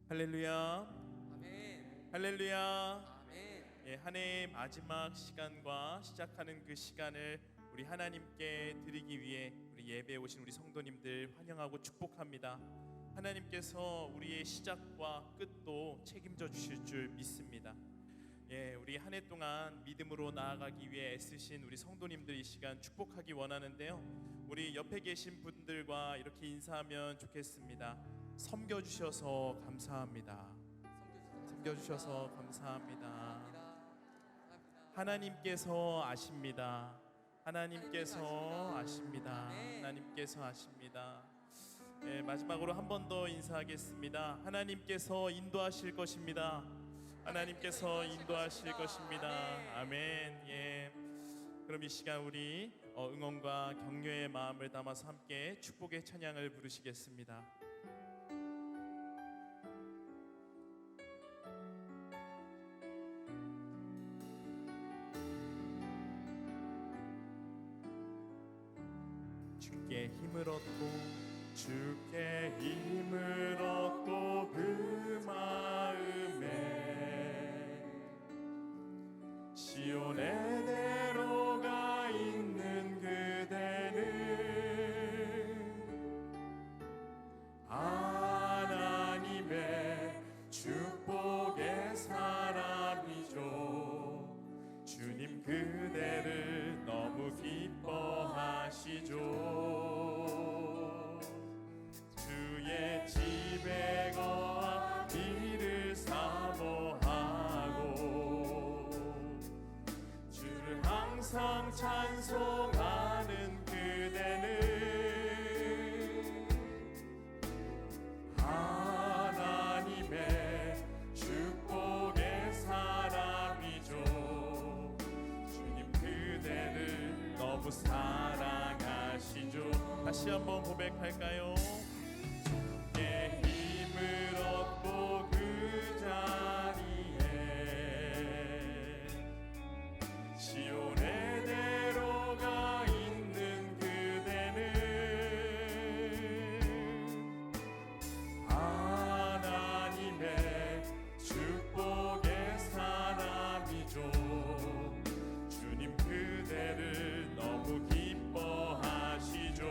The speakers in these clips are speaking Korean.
할렐루야. 아멘. 할렐루야. 아멘. 예, 한 해의 마지막 시간과 시작하는 그 시간을 우리 하나님께 드리기 위해 우리 예배에 오신 우리 성도님들 환영하고 축복합니다. 하나님께서 우리의 시작과 끝도 책임져 주실 줄 믿습니다. 예, 우리 한 해 동안 믿음으로 나아가기 위해 애쓰신 우리 성도님들 이 시간 축복하기 원하는데요. 우리 옆에 계신 분들과 이렇게 인사하면 좋겠습니다. 섬겨주셔서 감사합니다. 섬겨주셔서 감사합니다. 하나님께서 아십니다. 하나님께서 아십니다. 하나님께서 아십니다. 예, 마지막으로 한 번 더 인사하겠습니다. 하나님께서 인도하실 것입니다. 하나님께서 인도하실 것입니다. 아멘. 예. 그럼 이 시간 우리 응원과 격려의 마음을 담아서 함께 축복의 찬양을 부르시겠습니다. 주께 힘을 얻고 주께 힘을 얻고 그 마음에 시온의 대로가 있는 그대는 하나님의 축복의 사람이죠. 주님 그대를 너무 기뻐하시죠. 주의 집에 거하 이를 사모하고 주를 항상 찬송하는 그대는 하나님의 축복의 사람이죠. 주님 그대를 너무 사랑하시죠. 다시 한번 고백할까요? 주께 힘을 얻고 그 자리에 시온의 대로가 있는 그대는 하나님의 축복의 사람이죠. 주님 그대를 너무 기뻐하시죠.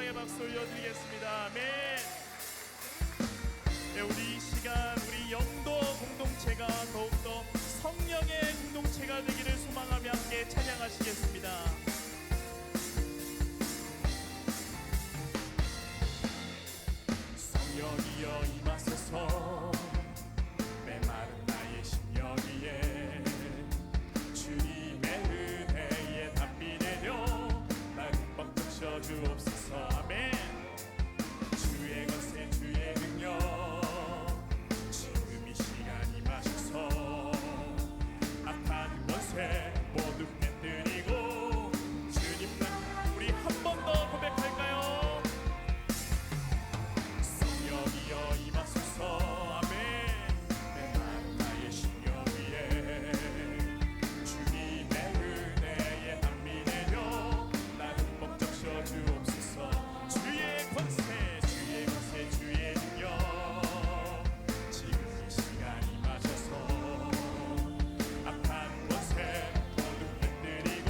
영광의 박수 올려드리겠습니다. 아멘. 네, 우리 이 시간 우리 영도 공동체가 더욱더 성령의 공동체가 되기를 소망하며 함께 찬양하시겠습니다. 성령이여 임하소서 메마른 나의 심령 위에 주님의 은혜에 담비 내려 날 흠뻑 적셔 주옵소서. 아멘. 주의 권세 주의 능력 지금 이 시간 임하셔서 악한 권세 모두 깨뜨리고 주님 나 우리 한 번 더 고백할까요? 성령이여 임하소서. 아멘. 메마른 나의 심령 위에 주님의 은혜에 담비 내려 날 흠뻑 적셔 주옵소서. 주의 권세 주의 능력 지금 이 시간 임하셔서 악한 권세 모두 깨뜨리고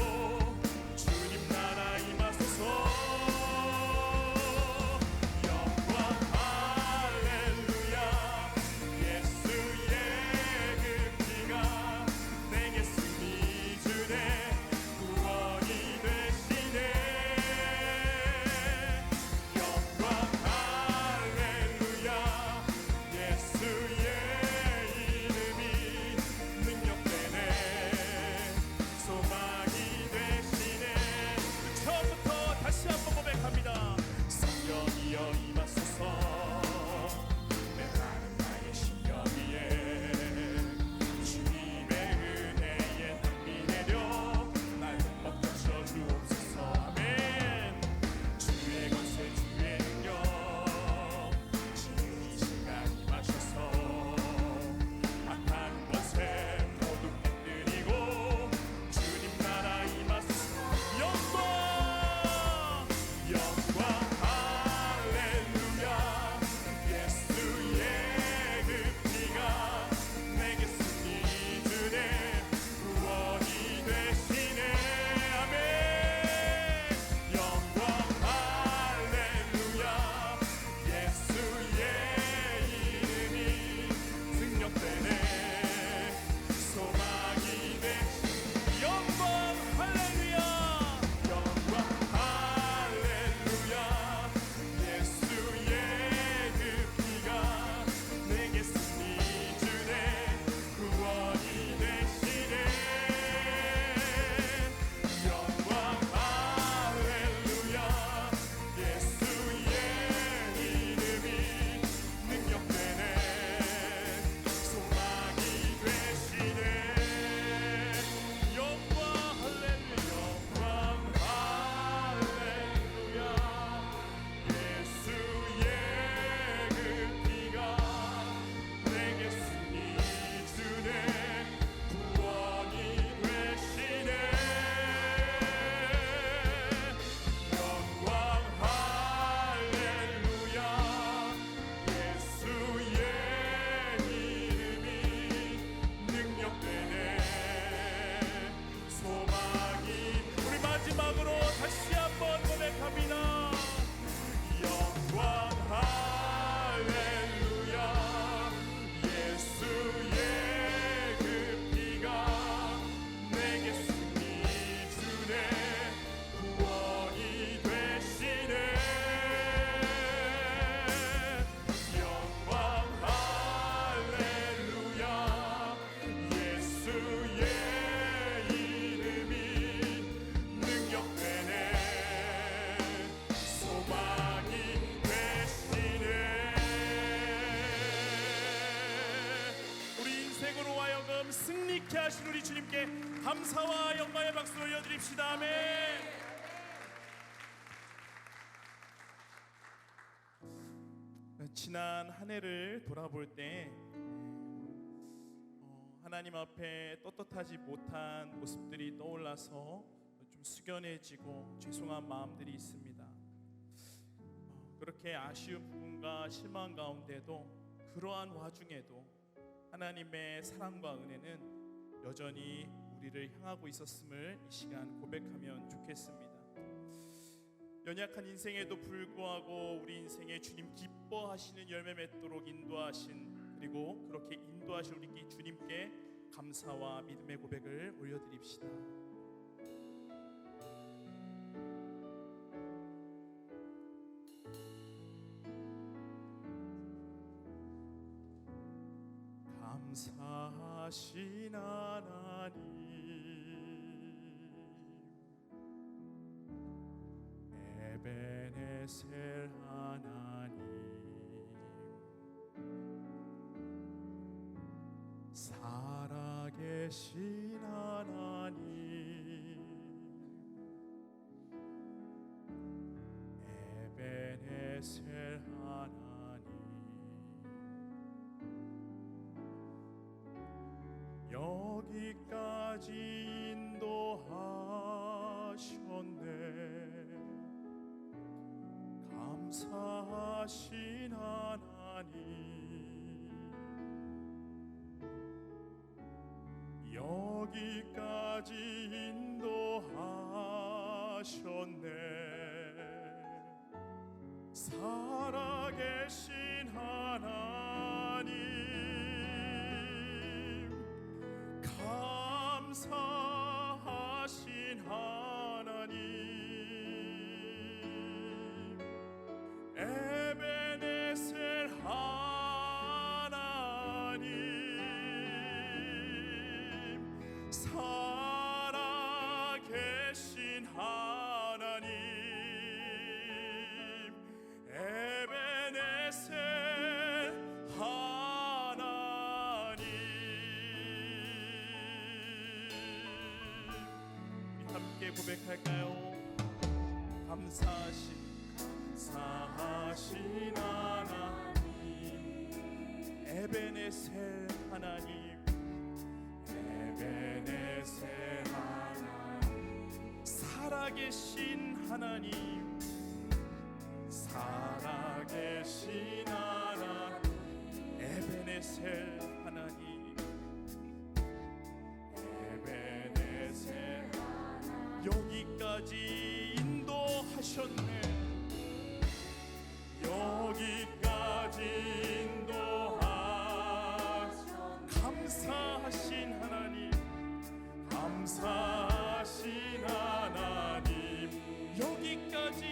주님 나라 임하소서. 영광 할렐루야 예수의 그 피가 내게 승리 주네 구원이 되시네. 영광 할렐루야 예수의 이름이 능력되네 소망이 되시네. 처음부터 다시 한번 고백합니다. 성령이여 임하소서 메마른 나의 심령 위에 주님의 은혜에 담비 내려 날 흠뻑 적셔 주옵소서. 아멘. 주의 권세 주의 능력 지금 이 시간 임하셔서 악한 권세 모두 깨뜨리고 주님 나라 임하소서. 영광 할렐루야 예수의 그 피가 내게 승리 주네 구원이 되시네. 아멘. 영광 할렐루야 예수의 이름이 능력되네 소망이 되시네. 영광 할렐루야 영광 할렐루야 예수의 그 피가 내게 승리 주네 구원이 되시네. 영광 할렐루야 예수의 이름이 능력되네 소망이 되시네. 영광 할렐루야 영광 할렐루야 예수의 그 피가 내게 승리 주네 구원이 되시네. 영광 할렐루야 예수의 이름이 능력되네 소망이. 우리 마지막으로 다시 한번 고백합니다. 영광 할렐루야 예수의 그 피가 내게 승리 주네 구원이 되시네. 영광 할렐루야 예수의 이름이 능력되네 소망이 되시네. 우리 인생으로 하여금 승리케 하신 우리 주님께 감사와 영광의 박수 올려드립시다. 아멘. 지난 한 해를 돌아볼 때 하나님 앞에 떳떳하지 못한 모습들이 떠올라서 좀 숙연해지고 죄송한 마음들이 있습니다. 그렇게 아쉬운 부분과 실망 가운데도 그러한 와중에도 하나님의 사랑과 은혜는 여전히 우리를 향하고 있었음을 이 시간 고백하면 좋겠습니다. 연약한 인생에도 불구하고 우리 인생에 주님 기뻐하시는 열매 맺도록 인도하신, 그리고 그렇게 인도하신 우리 주님께 감사와 믿음의 고백을 올려드립시다. 감사하신 하나님, 에베네셀 하나님, 살아계신 하나님, 에베네셀 하나님, 여기까지 인도하셨네. 감사하신 하나님, 여기까지 인도하셨네. 살아계신 하나님, 감사하신 하나님, 에베네셀 하나님, 살아계신 하나님, 에베네셀 하나님. 우리 함께 고백할까요? 감사하신 하나님, 에베네셀 하나님, 에베네셀 하나님, 살아계신 하나님, 살아계신 하나님, 에베네셀 하나님, 에베네셀 하나님, 여기까지 인도하셨네. 여기까지 인도하셨네. 감사하신 하나님, 감사하신 하나님, 여기까지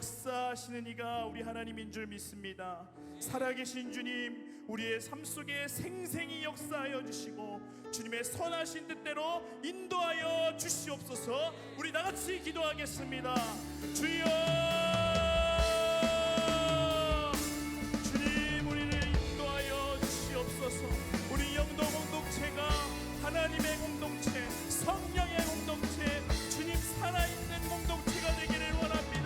역사하시는 이가 우리 하나님인 줄 믿습니다. 살아계신 주님, 우리의 삶 속에 생생히 역사하여 주시고 주님의 선하신 뜻대로 인도하여 주시옵소서. 우리 다같이 기도하겠습니다. 주여, 주님 우리를 인도하여 주시옵소서. 우리 영도 공동체가 하나님의 공동체, 성령의 공동체, 주님 살아있는 공동체가 되기를 원합니다.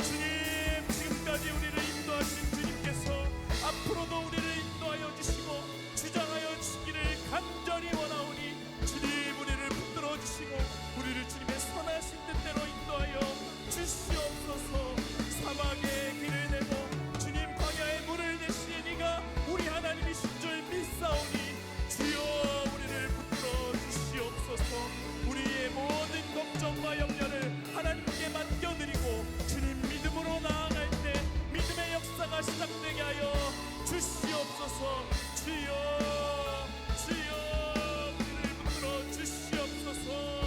주님, 지금까지 우리를 인도하신 주님께서 앞으로도 우리를 인도하여 주시고 주장하여 주시기를 간절히 원하오니 주님 우리를 붙들어 주시고 우리를 주님의 선하신 뜻대로 인도하여 주시옵소서. 사막에 길을 내고 주님 광야에 물을 내시는 이가 우리 하나님이신 줄 믿사오니 주여 우리를 붙들어 주시옵소서. 우리의 모든 걱정과 염려를 하나님께 맡겨드리고 주님 믿음으로 나아갈 때 믿음의 역사가 시작되게 하여 주시옵소서. 주여, 주여 우리를 붙들어 주시옵소서.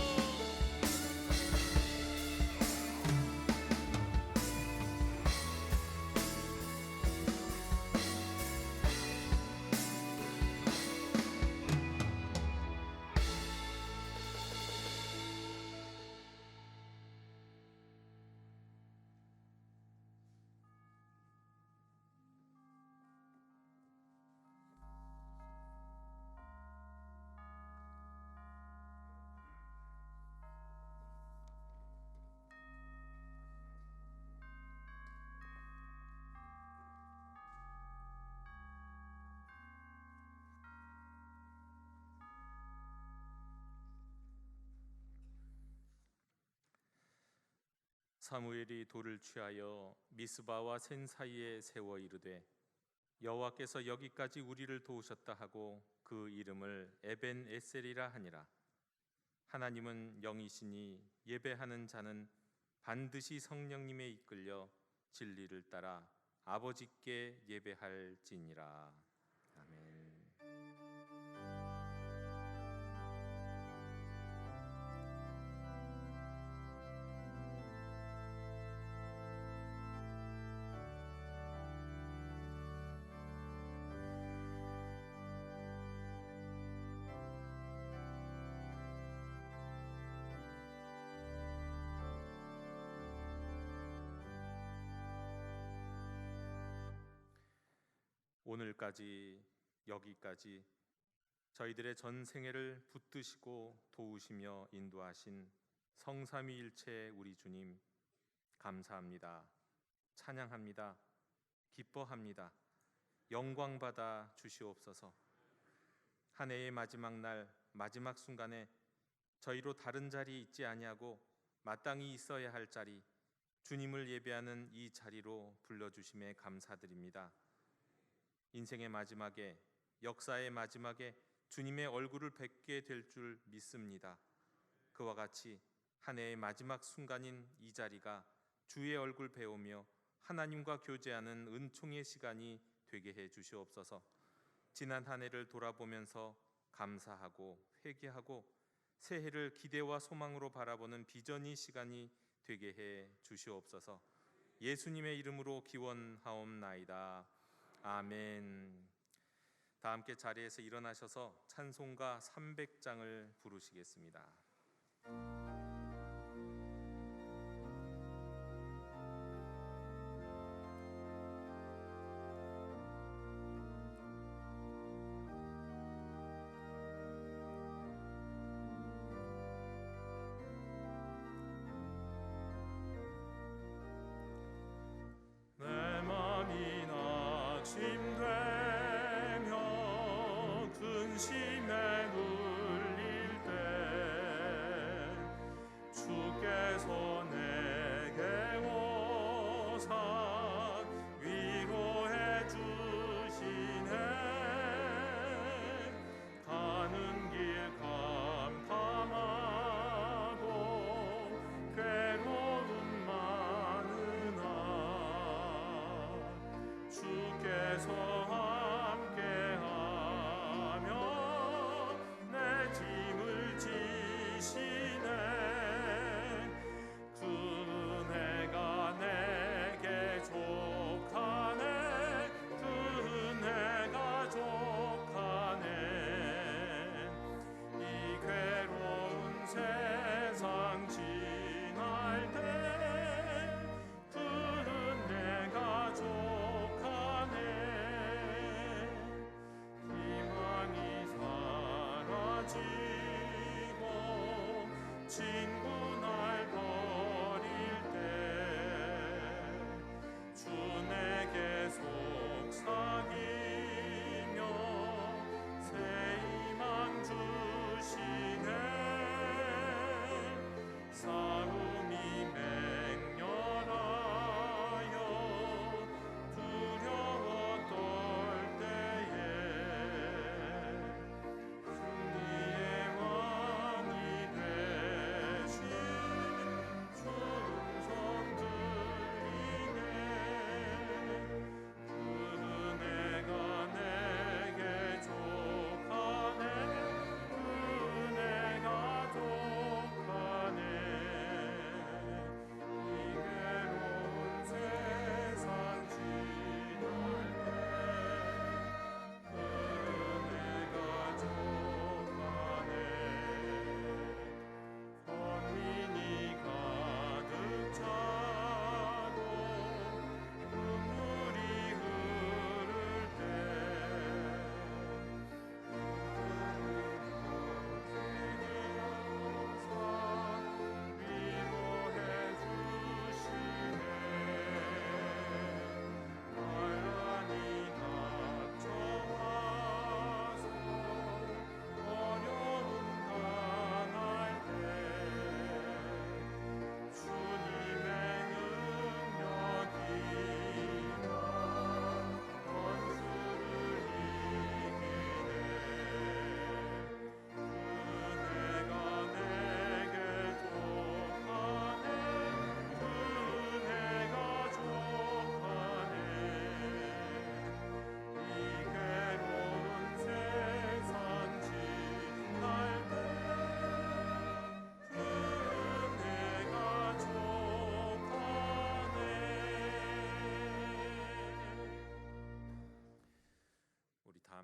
사무엘이 돌을 취하여 미스바와 센 사이에 세워 이르되 여호와께서 여기까지 우리를 도우셨다 하고 그 이름을 에벤 에셀이라 하니라. 하나님은 영이시니 예배하는 자는 반드시 성령님에 이끌려 진리를 따라 아버지께 예배할지니라. 아멘. 오늘까지 여기까지 저희들의 전 생애를 붙드시고 도우시며 인도하신 성삼위일체 우리 주님 감사합니다. 찬양합니다. 기뻐합니다. 영광받아 주시옵소서. 한 해의 마지막 날 마지막 순간에 저희로 다른 자리 있지 아니하고 마땅히 있어야 할 자리, 주님을 예배하는 이 자리로 불러주심에 감사드립니다. 인생의 마지막에, 역사의 마지막에 주님의 얼굴을 뵙게 될 줄 믿습니다. 그와 같이 한 해의 마지막 순간인 이 자리가 주의 얼굴 배우며 하나님과 교제하는 은총의 시간이 되게 해 주시옵소서. 지난 한 해를 돌아보면서 감사하고 회개하고 새해를 기대와 소망으로 바라보는 비전의 시간이 되게 해 주시옵소서. 예수님의 이름으로 기원하옵나이다. 아멘. 다 함께 자리에서 일어나셔서 찬송가 300장을 부르시겠습니다. 심에 눌릴 때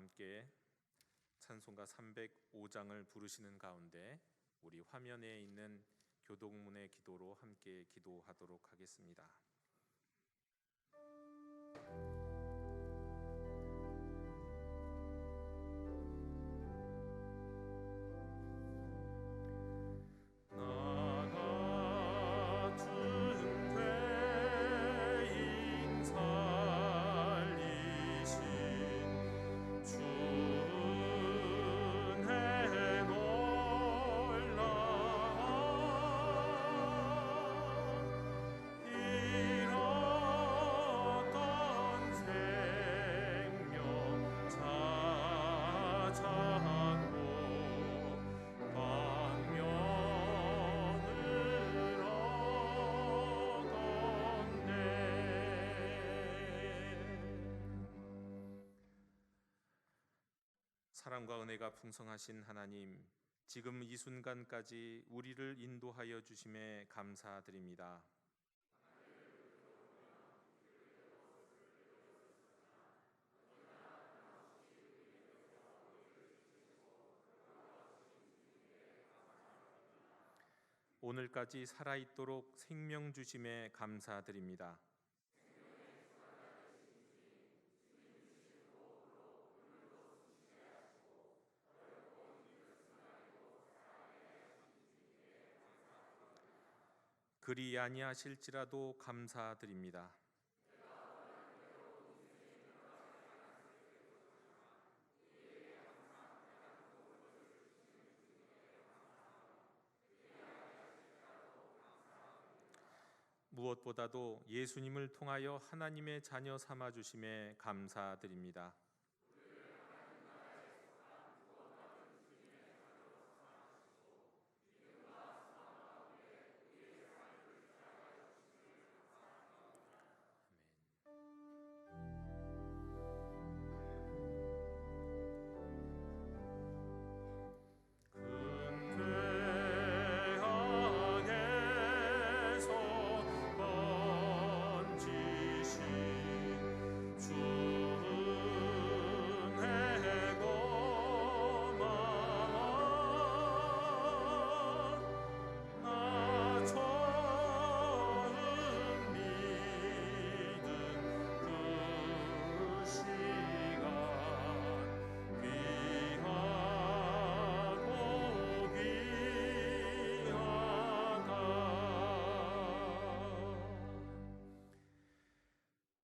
함께 찬송가 305장을 부르시는 가운데 우리 화면에 있는 교동문의 기도로 함께 기도하도록 하겠습니다. 사랑과 은혜가 풍성하신 하나님, 지금 이 순간까지 우리를 인도하여 주심에 감사드립니다. 오늘까지 살아있도록 생명 주심에 감사드립니다. 그리 아니하실지라도 감사드립니다. 무엇보다도 예수님을 통하여 하나님의 자녀 삼아 주심에 감사드립니다.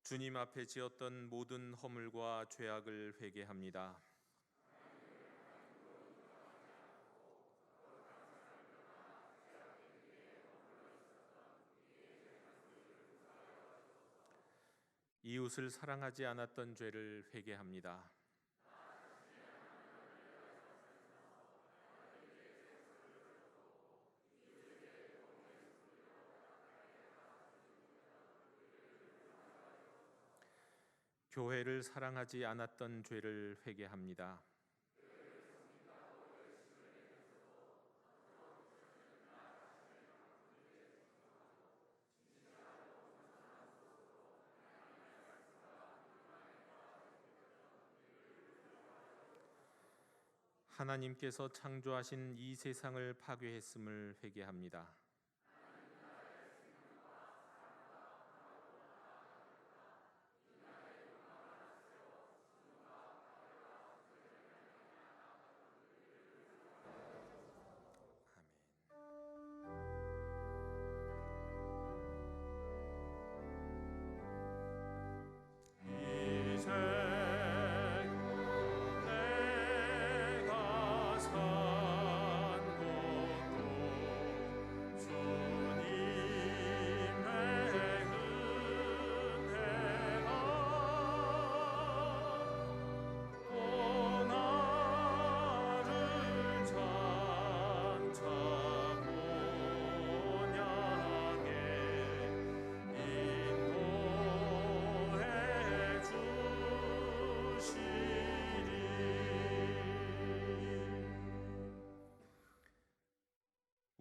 주님 앞에 지었던 모든 허물과 죄악을 회개합니다. 이웃을 사랑하지 않았던 죄를 회개합니다. 교회를 사랑하지 않았던 죄를 회개합니다. 하나님께서 창조하신 이 세상을 파괴했음을 회개합니다.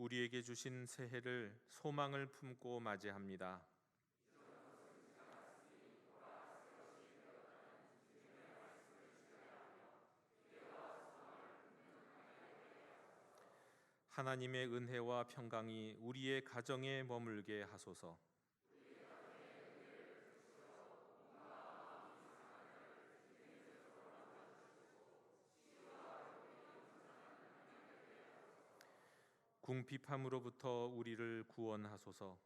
우리에게 주신 새해를 소망을 품고 맞이합니다. 하나님의 은혜와 평강이 우리의 가정에 머물게 하소서. 궁핍함으로부터 우리를 구원하소서.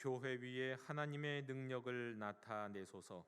교회 위에 하나님의 능력을 나타내소서.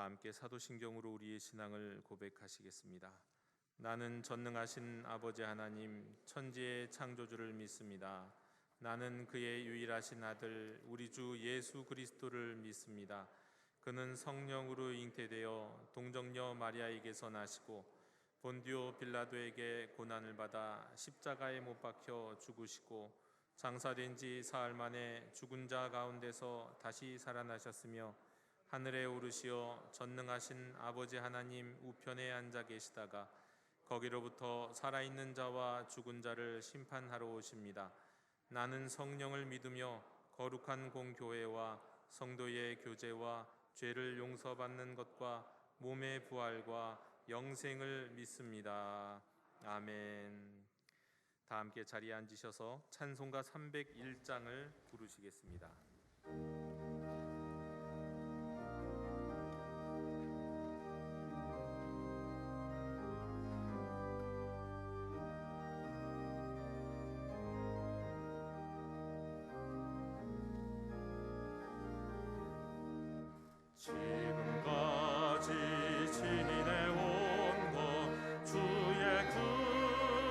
다 함께 사도신경으로 우리의 신앙을 고백하시겠습니다. 나는 전능하신 아버지 하나님 천지의 창조주를 믿습니다. 나는 그의 유일하신 아들 우리 주 예수 그리스도를 믿습니다. 그는 성령으로 잉태되어 동정녀 마리아에게서 나시고 본디오 빌라도에게 고난을 받아 십자가에 못 박혀 죽으시고 장사된 지 사흘 만에 죽은 자 가운데서 다시 살아나셨으며 하늘에 오르시어 전능하신 아버지 하나님 우편에 앉아 계시다가 거기로부터 살아있는 자와 죽은 자를 심판하러 오십니다. 나는 성령을 믿으며 거룩한 공교회와 성도의 교제와 죄를 용서받는 것과 몸의 부활과 영생을 믿습니다. 아멘. 다 함께 자리에 앉으셔서 찬송가 301장을 부르시겠습니다. 지금까지 지내온 것 주의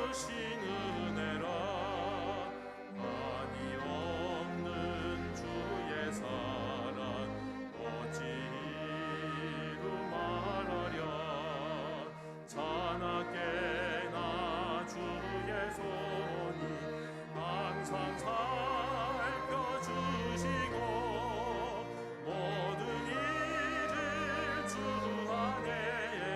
크신 은혜라 한이 없는 주의 사랑 어찌 이루 말하랴 자나깨나 주의 손이 항상 살펴주시고 모든 주 안에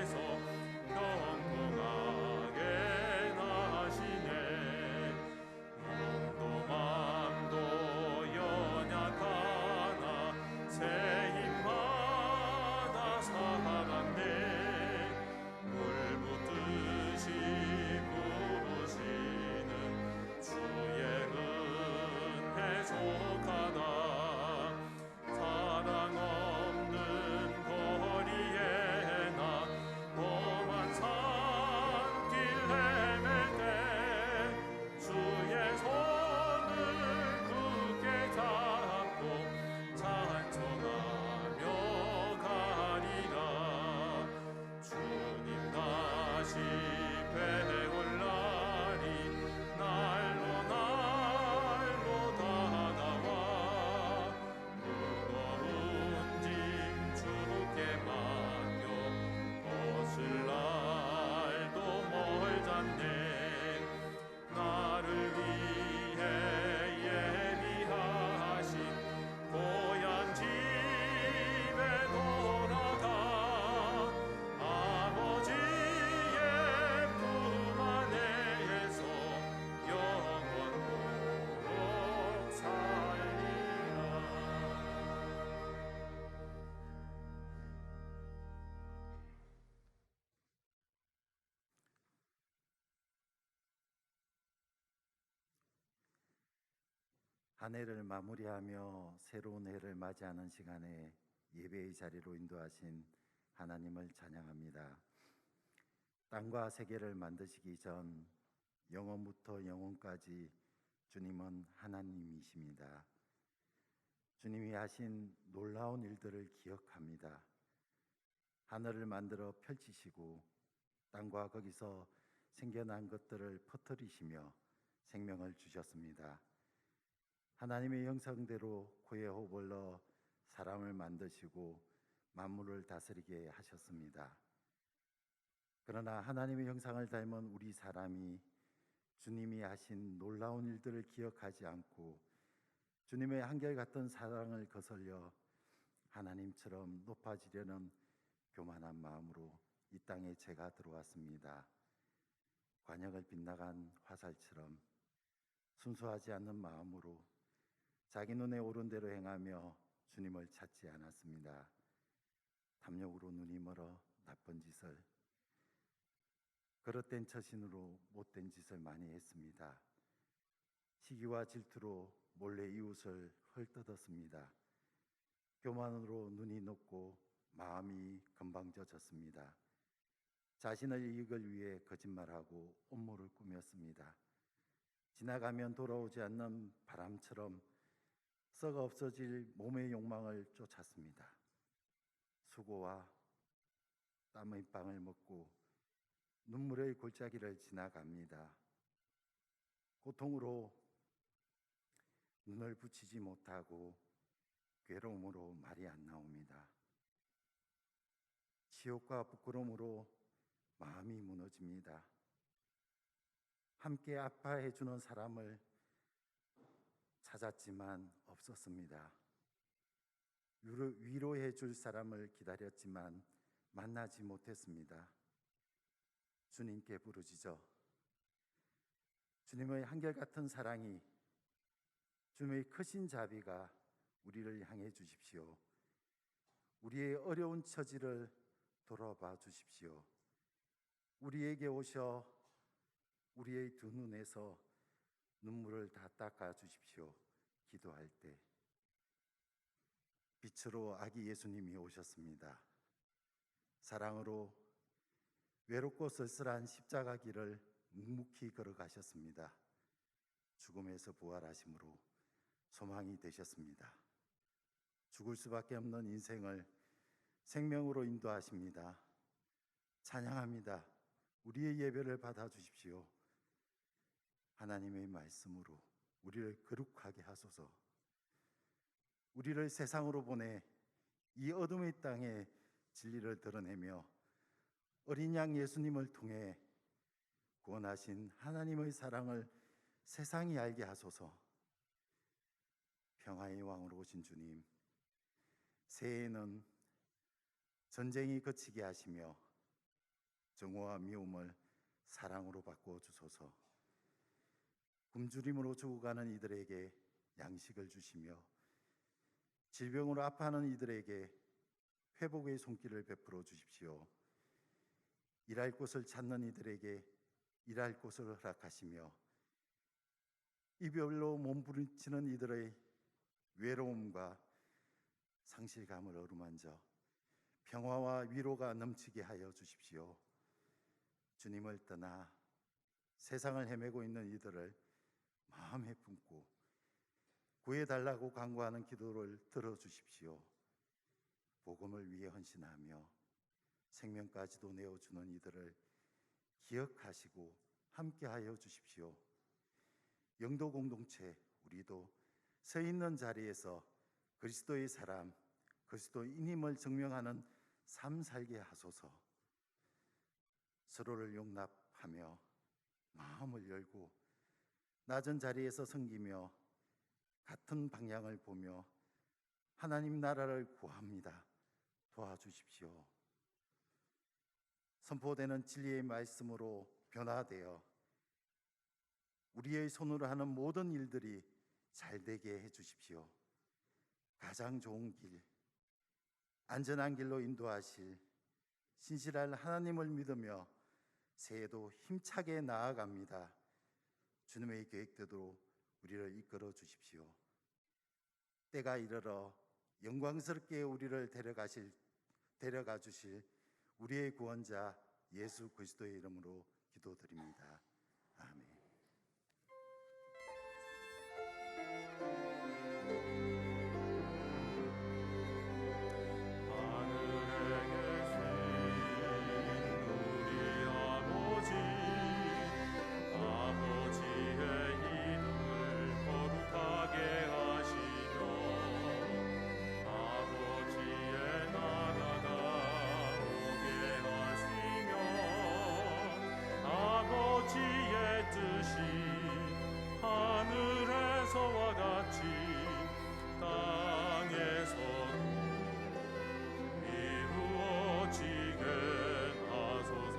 한 해를 마무리하며 새로운 해를 맞이하는 시간에 예배의 자리로 인도하신 하나님을 찬양합니다. 땅과 세계를 만드시기 전 영원부터 영원까지 주님은 하나님이십니다. 주님이 하신 놀라운 일들을 기억합니다. 하늘을 만들어 펼치시고 땅과 거기서 생겨난 것들을 퍼뜨리시며 생명을 주셨습니다. 하나님의 형상대로 코에 호흡을 넣어 사람을 만드시고 만물을 다스리게 하셨습니다. 그러나 하나님의 형상을 닮은 우리 사람이 주님이 하신 놀라운 일들을 기억하지 않고 주님의 한결같은 사랑을 거슬려 하나님처럼 높아지려는 교만한 마음으로 이 땅에 죄가 들어왔습니다. 관역을 빗나간 화살처럼 순수하지 않는 마음으로 자기 눈에 오른 대로 행하며 주님을 찾지 않았습니다. 탐욕으로 눈이 멀어 나쁜 짓을, 그릇된 처신으로 못된 짓을 많이 했습니다. 시기와 질투로 몰래 이웃을 헐뜯었습니다. 교만으로 눈이 높고 마음이 건방져졌습니다. 자신의 이익을 위해 거짓말하고 음모를 꾸몄습니다. 지나가면 돌아오지 않는 바람처럼 썩어 없어질 몸의 욕망을 쫓았습니다. 수고와 땀의 빵을 먹고 눈물의 골짜기를 지나갑니다. 고통으로 눈을 붙이지 못하고 괴로움으로 말이 안 나옵니다. 치욕과 부끄러움으로 마음이 무너집니다. 함께 아파해 주는 사람을 찾았지만 없었습니다. 위로해 줄 사람을 기다렸지만 만나지 못했습니다. 주님께 부르짖어 주님의 한결같은 사랑이, 주님의 크신 자비가 우리를 향해 주십시오. 우리의 어려운 처지를 돌아봐 주십시오. 우리에게 오셔 우리의 두 눈에서 눈물을 다 닦아 주십시오. 기도할 때 빛으로 아기 예수님이 오셨습니다. 사랑으로 외롭고 쓸쓸한 십자가 길을 묵묵히 걸어가셨습니다. 죽음에서 부활하심으로 소망이 되셨습니다. 죽을 수밖에 없는 인생을 생명으로 인도하십니다. 찬양합니다. 우리의 예배를 받아주십시오. 하나님의 말씀으로 우리를 거룩하게 하소서. 우리를 세상으로 보내 이 어둠의 땅에 진리를 드러내며 어린 양 예수님을 통해 구원하신 하나님의 사랑을 세상이 알게 하소서. 평화의 왕으로 오신 주님, 새해에는 전쟁이 그치게 하시며 정오와 미움을 사랑으로 바꾸어 주소서. 굶주림으로 죽어가는 이들에게 양식을 주시며 질병으로 아파하는 이들에게 회복의 손길을 베풀어 주십시오. 일할 곳을 찾는 이들에게 일할 곳을 허락하시며 이별로 몸부림치는 이들의 외로움과 상실감을 어루만져 평화와 위로가 넘치게 하여 주십시오. 주님을 떠나 세상을 헤매고 있는 이들을 마음에 품고 구해달라고 간구하는 기도를 들어주십시오. 복음을 위해 헌신하며 생명까지도 내어주는 이들을 기억하시고 함께하여 주십시오. 영도 공동체 우리도 서 있는 자리에서 그리스도의 사람, 그리스도인임을 증명하는 삶 살게 하소서. 서로를 용납하며 마음을 열고 낮은 자리에서 섬기며 같은 방향을 보며 하나님 나라를 구합니다. 도와주십시오. 선포되는 진리의 말씀으로 변화되어 우리의 손으로 하는 모든 일들이 잘 되게 해주십시오. 가장 좋은 길, 안전한 길로 인도하실 신실한 하나님을 믿으며 새해도 힘차게 나아갑니다. 주님의 계획대로 우리를 이끌어 주십시오. 때가 이르러 영광스럽게 우리를 데려가 주실 우리의 구원자 예수 그리스도의 이름으로 기도드립니다. 아멘. 하늘에 계신 우리 아버지의 이름을 거룩하게 하시며 아버지의 나라가 오게 하시며 아버지의 뜻이 하늘에서와 같이 땅에서도 이루어지게 하소서.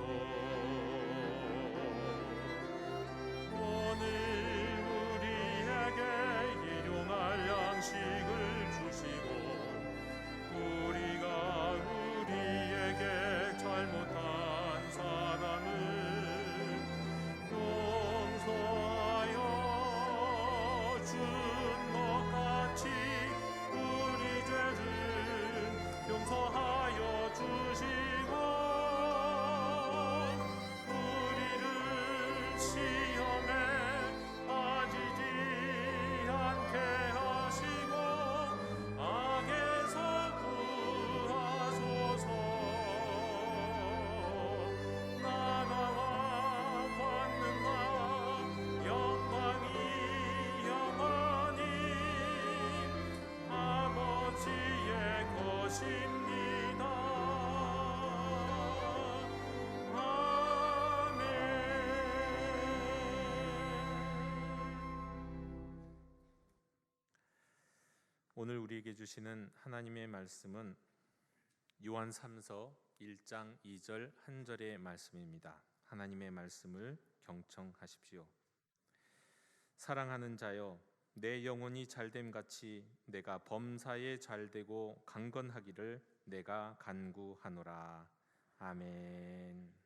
오늘 우리에게 일용할 양식을 주시고 우리가 우리에게 잘못한 사람을 용서하여 준 것 같이 우리 죄를 용서하여 주시고 우리를 시험에 빠지지 않게 하시고 악에서 구하소서. 나라와 권능과 영광이 영원히 아버지의 것입니다. 오늘 우리에게 주시는 하나님의 말씀은 요한 3서 1장 2절 한 절의 말씀입니다. 하나님의 말씀을 경청하십시오. 사랑하는 자여, 내 영혼이 잘됨 같이 내가 범사에 잘되고 강건하기를 내가 간구하노라. 아멘.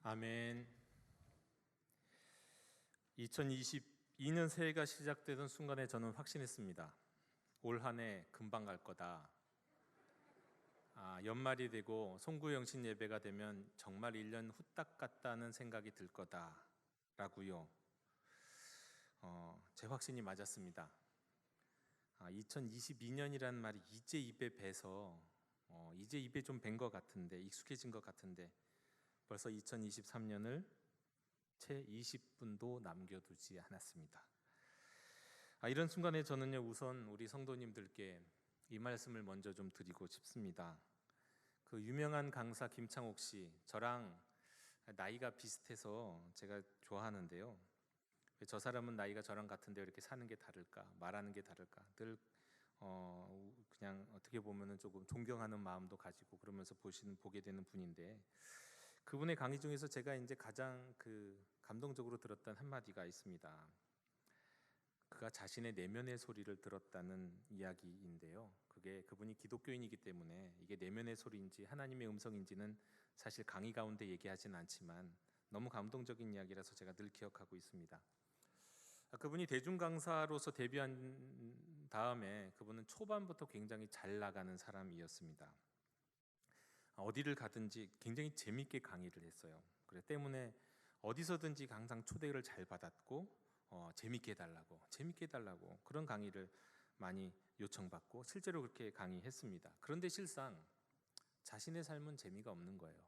아멘. 2022년 새해가 시작되던 순간에 저는 확신했습니다. 올 한 해 금방 갈 거다. 연말이 되고 송구영신 예배가 되면 정말 1년 후딱 갔다는 생각이 들 거다라고요. 제 확신이 맞았습니다. 2022년이라는 말이 이제 입에 배서 이제 입에 좀 밴 것 같은데, 익숙해진 것 같은데 벌써 2023년을 채 20분도 남겨두지 않았습니다. 이런 순간에 저는요, 우선 우리 성도님들께 이 말씀을 먼저 좀 드리고 싶습니다. 그 유명한 강사 김창옥 씨, 저랑 나이가 비슷해서 제가 좋아하는데요. 왜 저 사람은 나이가 저랑 같은데 이렇게 사는 게 다를까, 말하는 게 다를까, 늘 그냥 어떻게 보면은 조금 존경하는 마음도 가지고 그러면서 보게 되는 분인데, 그분의 강의 중에서 제가 이제 가장 감동적으로 들었던 한마디가 있습니다. 그가 자신의 내면의 소리를 들었다는 이야기인데요. 그게 그분이 기독교인이기 때문에 이게 내면의 소리인지 하나님의 음성인지는 사실 강의 가운데 얘기하진 않지만 너무 감동적인 이야기라서 제가 늘 기억하고 있습니다. 그분이 대중 강사로서 데뷔한 다음에 그분은 초반부터 굉장히 잘 나가는 사람이었습니다. 어디를 가든지 굉장히 재밌게 강의를 했어요. 그래 때문에 어디서든지 항상 초대를 잘 받았고 재밌게 해달라고 그런 강의를 많이 요청받고 실제로 그렇게 강의했습니다. 그런데 실상 자신의 삶은 재미가 없는 거예요.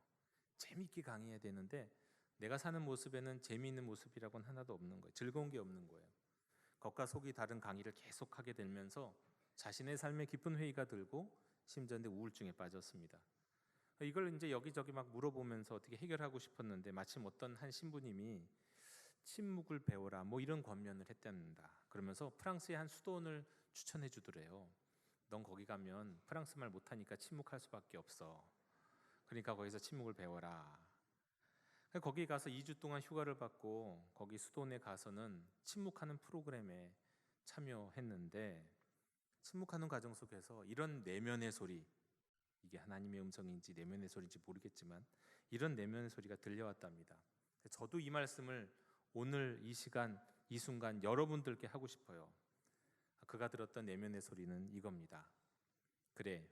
재밌게 강의해야 되는데 내가 사는 모습에는 재미있는 모습이라고는 하나도 없는 거예요. 즐거운 게 없는 거예요. 겉과 속이 다른 강의를 계속하게 되면서 자신의 삶에 깊은 회의가 들고 심지어 우울증에 빠졌습니다. 이걸 이제 여기저기 막 물어보면서 어떻게 해결하고 싶었는데 마침 어떤 한 신부님이 침묵을 배워라 뭐 이런 권면을 했답니다. 그러면서 프랑스의 한 수도원을 추천해 주더래요. 넌 거기 가면 프랑스 말 못하니까 침묵할 수밖에 없어. 그러니까 거기서 침묵을 배워라. 거기 가서 2주 동안 휴가를 받고 거기 수도원에 가서는 침묵하는 프로그램에 참여했는데, 침묵하는 과정 속에서 이런 내면의 소리, 이게 하나님의 음성인지 내면의 소리인지 모르겠지만 이런 내면의 소리가 들려왔답니다. 저도 이 말씀을 오늘 이 시간 이 순간 여러분들께 하고 싶어요. 그가 들었던 내면의 소리는 이겁니다. 그래,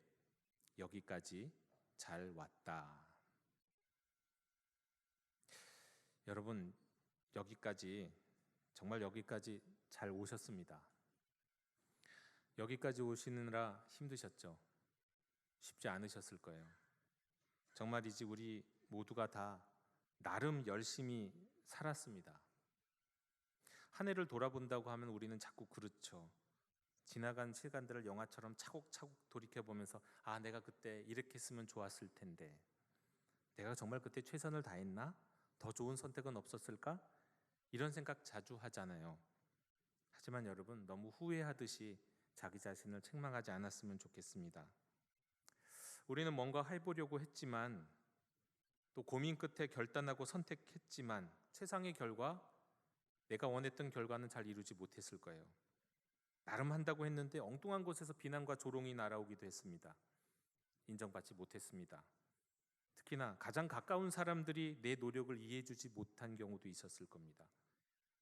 여기까지 잘 왔다. 여러분, 여기까지 정말 여기까지 잘 오셨습니다. 여기까지 오시느라 힘드셨죠? 쉽지 않으셨을 거예요. 정말이지 우리 모두가 다 나름 열심히 살았습니다. 한 해를 돌아본다고 하면 우리는 자꾸 그렇죠. 지나간 시간들을 영화처럼 차곡차곡 돌이켜보면서 내가 그때 이렇게 했으면 좋았을 텐데, 내가 정말 그때 최선을 다했나? 더 좋은 선택은 없었을까? 이런 생각 자주 하잖아요. 하지만 여러분, 너무 후회하듯이 자기 자신을 책망하지 않았으면 좋겠습니다. 우리는 뭔가 해보려고 했지만 또 고민 끝에 결단하고 선택했지만 최상의 결과, 내가 원했던 결과는 잘 이루지 못했을 거예요. 나름 한다고 했는데 엉뚱한 곳에서 비난과 조롱이 날아오기도 했습니다. 인정받지 못했습니다. 특히나 가장 가까운 사람들이 내 노력을 이해해주지 못한 경우도 있었을 겁니다.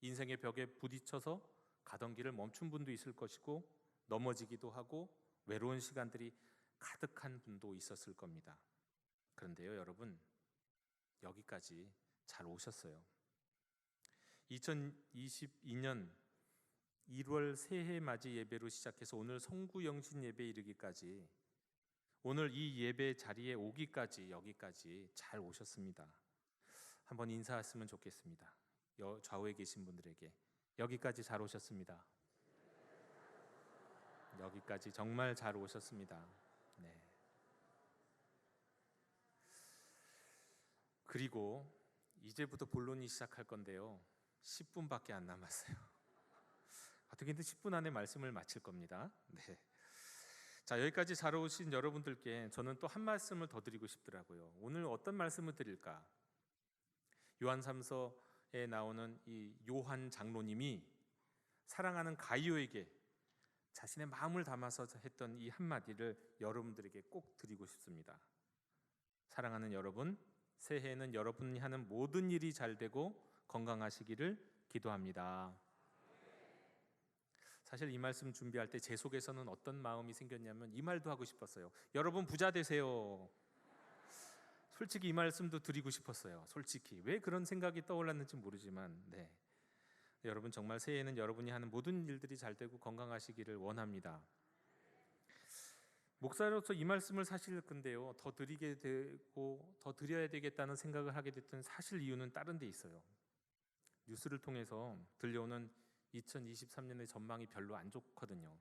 인생의 벽에 부딪혀서 가던 길을 멈춘 분도 있을 것이고, 넘어지기도 하고 외로운 시간들이 가득한 분도 있었을 겁니다. 그런데요, 여러분, 여기까지 잘 오셨어요. 2022년 1월 새해 맞이 예배로 시작해서 오늘 성구영신 예배 이르기까지, 오늘 이 예배 자리에 오기까지 여기까지 잘 오셨습니다. 한번 인사했으면 좋겠습니다. 좌우에 계신 분들에게 여기까지 잘 오셨습니다. 여기까지 정말 잘 오셨습니다. 네. 그리고 이제부터 본론이 시작할 건데요. 10분밖에 안 남았어요. 어떻게든 10분 안에 말씀을 마칠 겁니다. 네. 자, 여기까지 잘 오신 여러분들께 저는 또 한 말씀을 더 드리고 싶더라고요. 오늘 어떤 말씀을 드릴까? 요한3서에 나오는 이 요한 장로님이 사랑하는 가이오에게 자신의 마음을 담아서 했던 이 한마디를 여러분들에게 꼭 드리고 싶습니다. 사랑하는 여러분, 새해에는 여러분이 하는 모든 일이 잘 되고 건강하시기를 기도합니다. 사실 이 말씀 준비할 때 제 속에서는 어떤 마음이 생겼냐면 이 말도 하고 싶었어요. 여러분 부자 되세요. 솔직히 이 말씀도 드리고 싶었어요. 솔직히 왜 그런 생각이 떠올랐는지 모르지만 여러분 정말 새해에는 여러분이 하는 모든 일들이 잘 되고 건강하시기를 원합니다. 목사로서 이 말씀을 사실 근데요 더 드리게 되고 더 드려야 되겠다는 생각을 하게 됐던 사실 이유는 다른 데 있어요. 뉴스를 통해서 들려오는 2023년의 전망이 별로 안 좋거든요.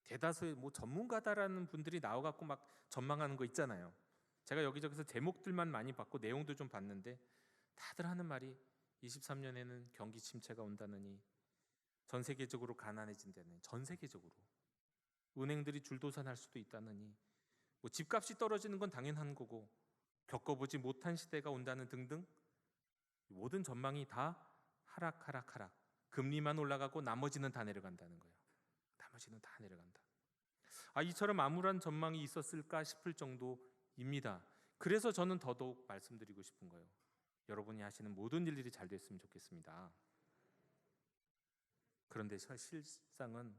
대다수의 전문가다라는 분들이 나와갖고 막 전망하는 거 있잖아요. 제가 여기저기서 제목들만 많이 봤고 내용도 좀 봤는데 다들 하는 말이 23년에는 경기 침체가 온다느니, 전 세계적으로 가난해진다느니, 전 세계적으로 은행들이 줄도산할 수도 있다느니, 집값이 떨어지는 건 당연한 거고 겪어보지 못한 시대가 온다는 등등 모든 전망이 다 하락. 금리만 올라가고 나머지는 다 내려간다는 거예요. 나머지는 다 내려간다. 이처럼 암울한 전망이 있었을까 싶을 정도입니다. 그래서 저는 더더욱 말씀드리고 싶은 거예요. 여러분이 하시는 모든 일들이 잘 됐으면 좋겠습니다. 그런데 실상은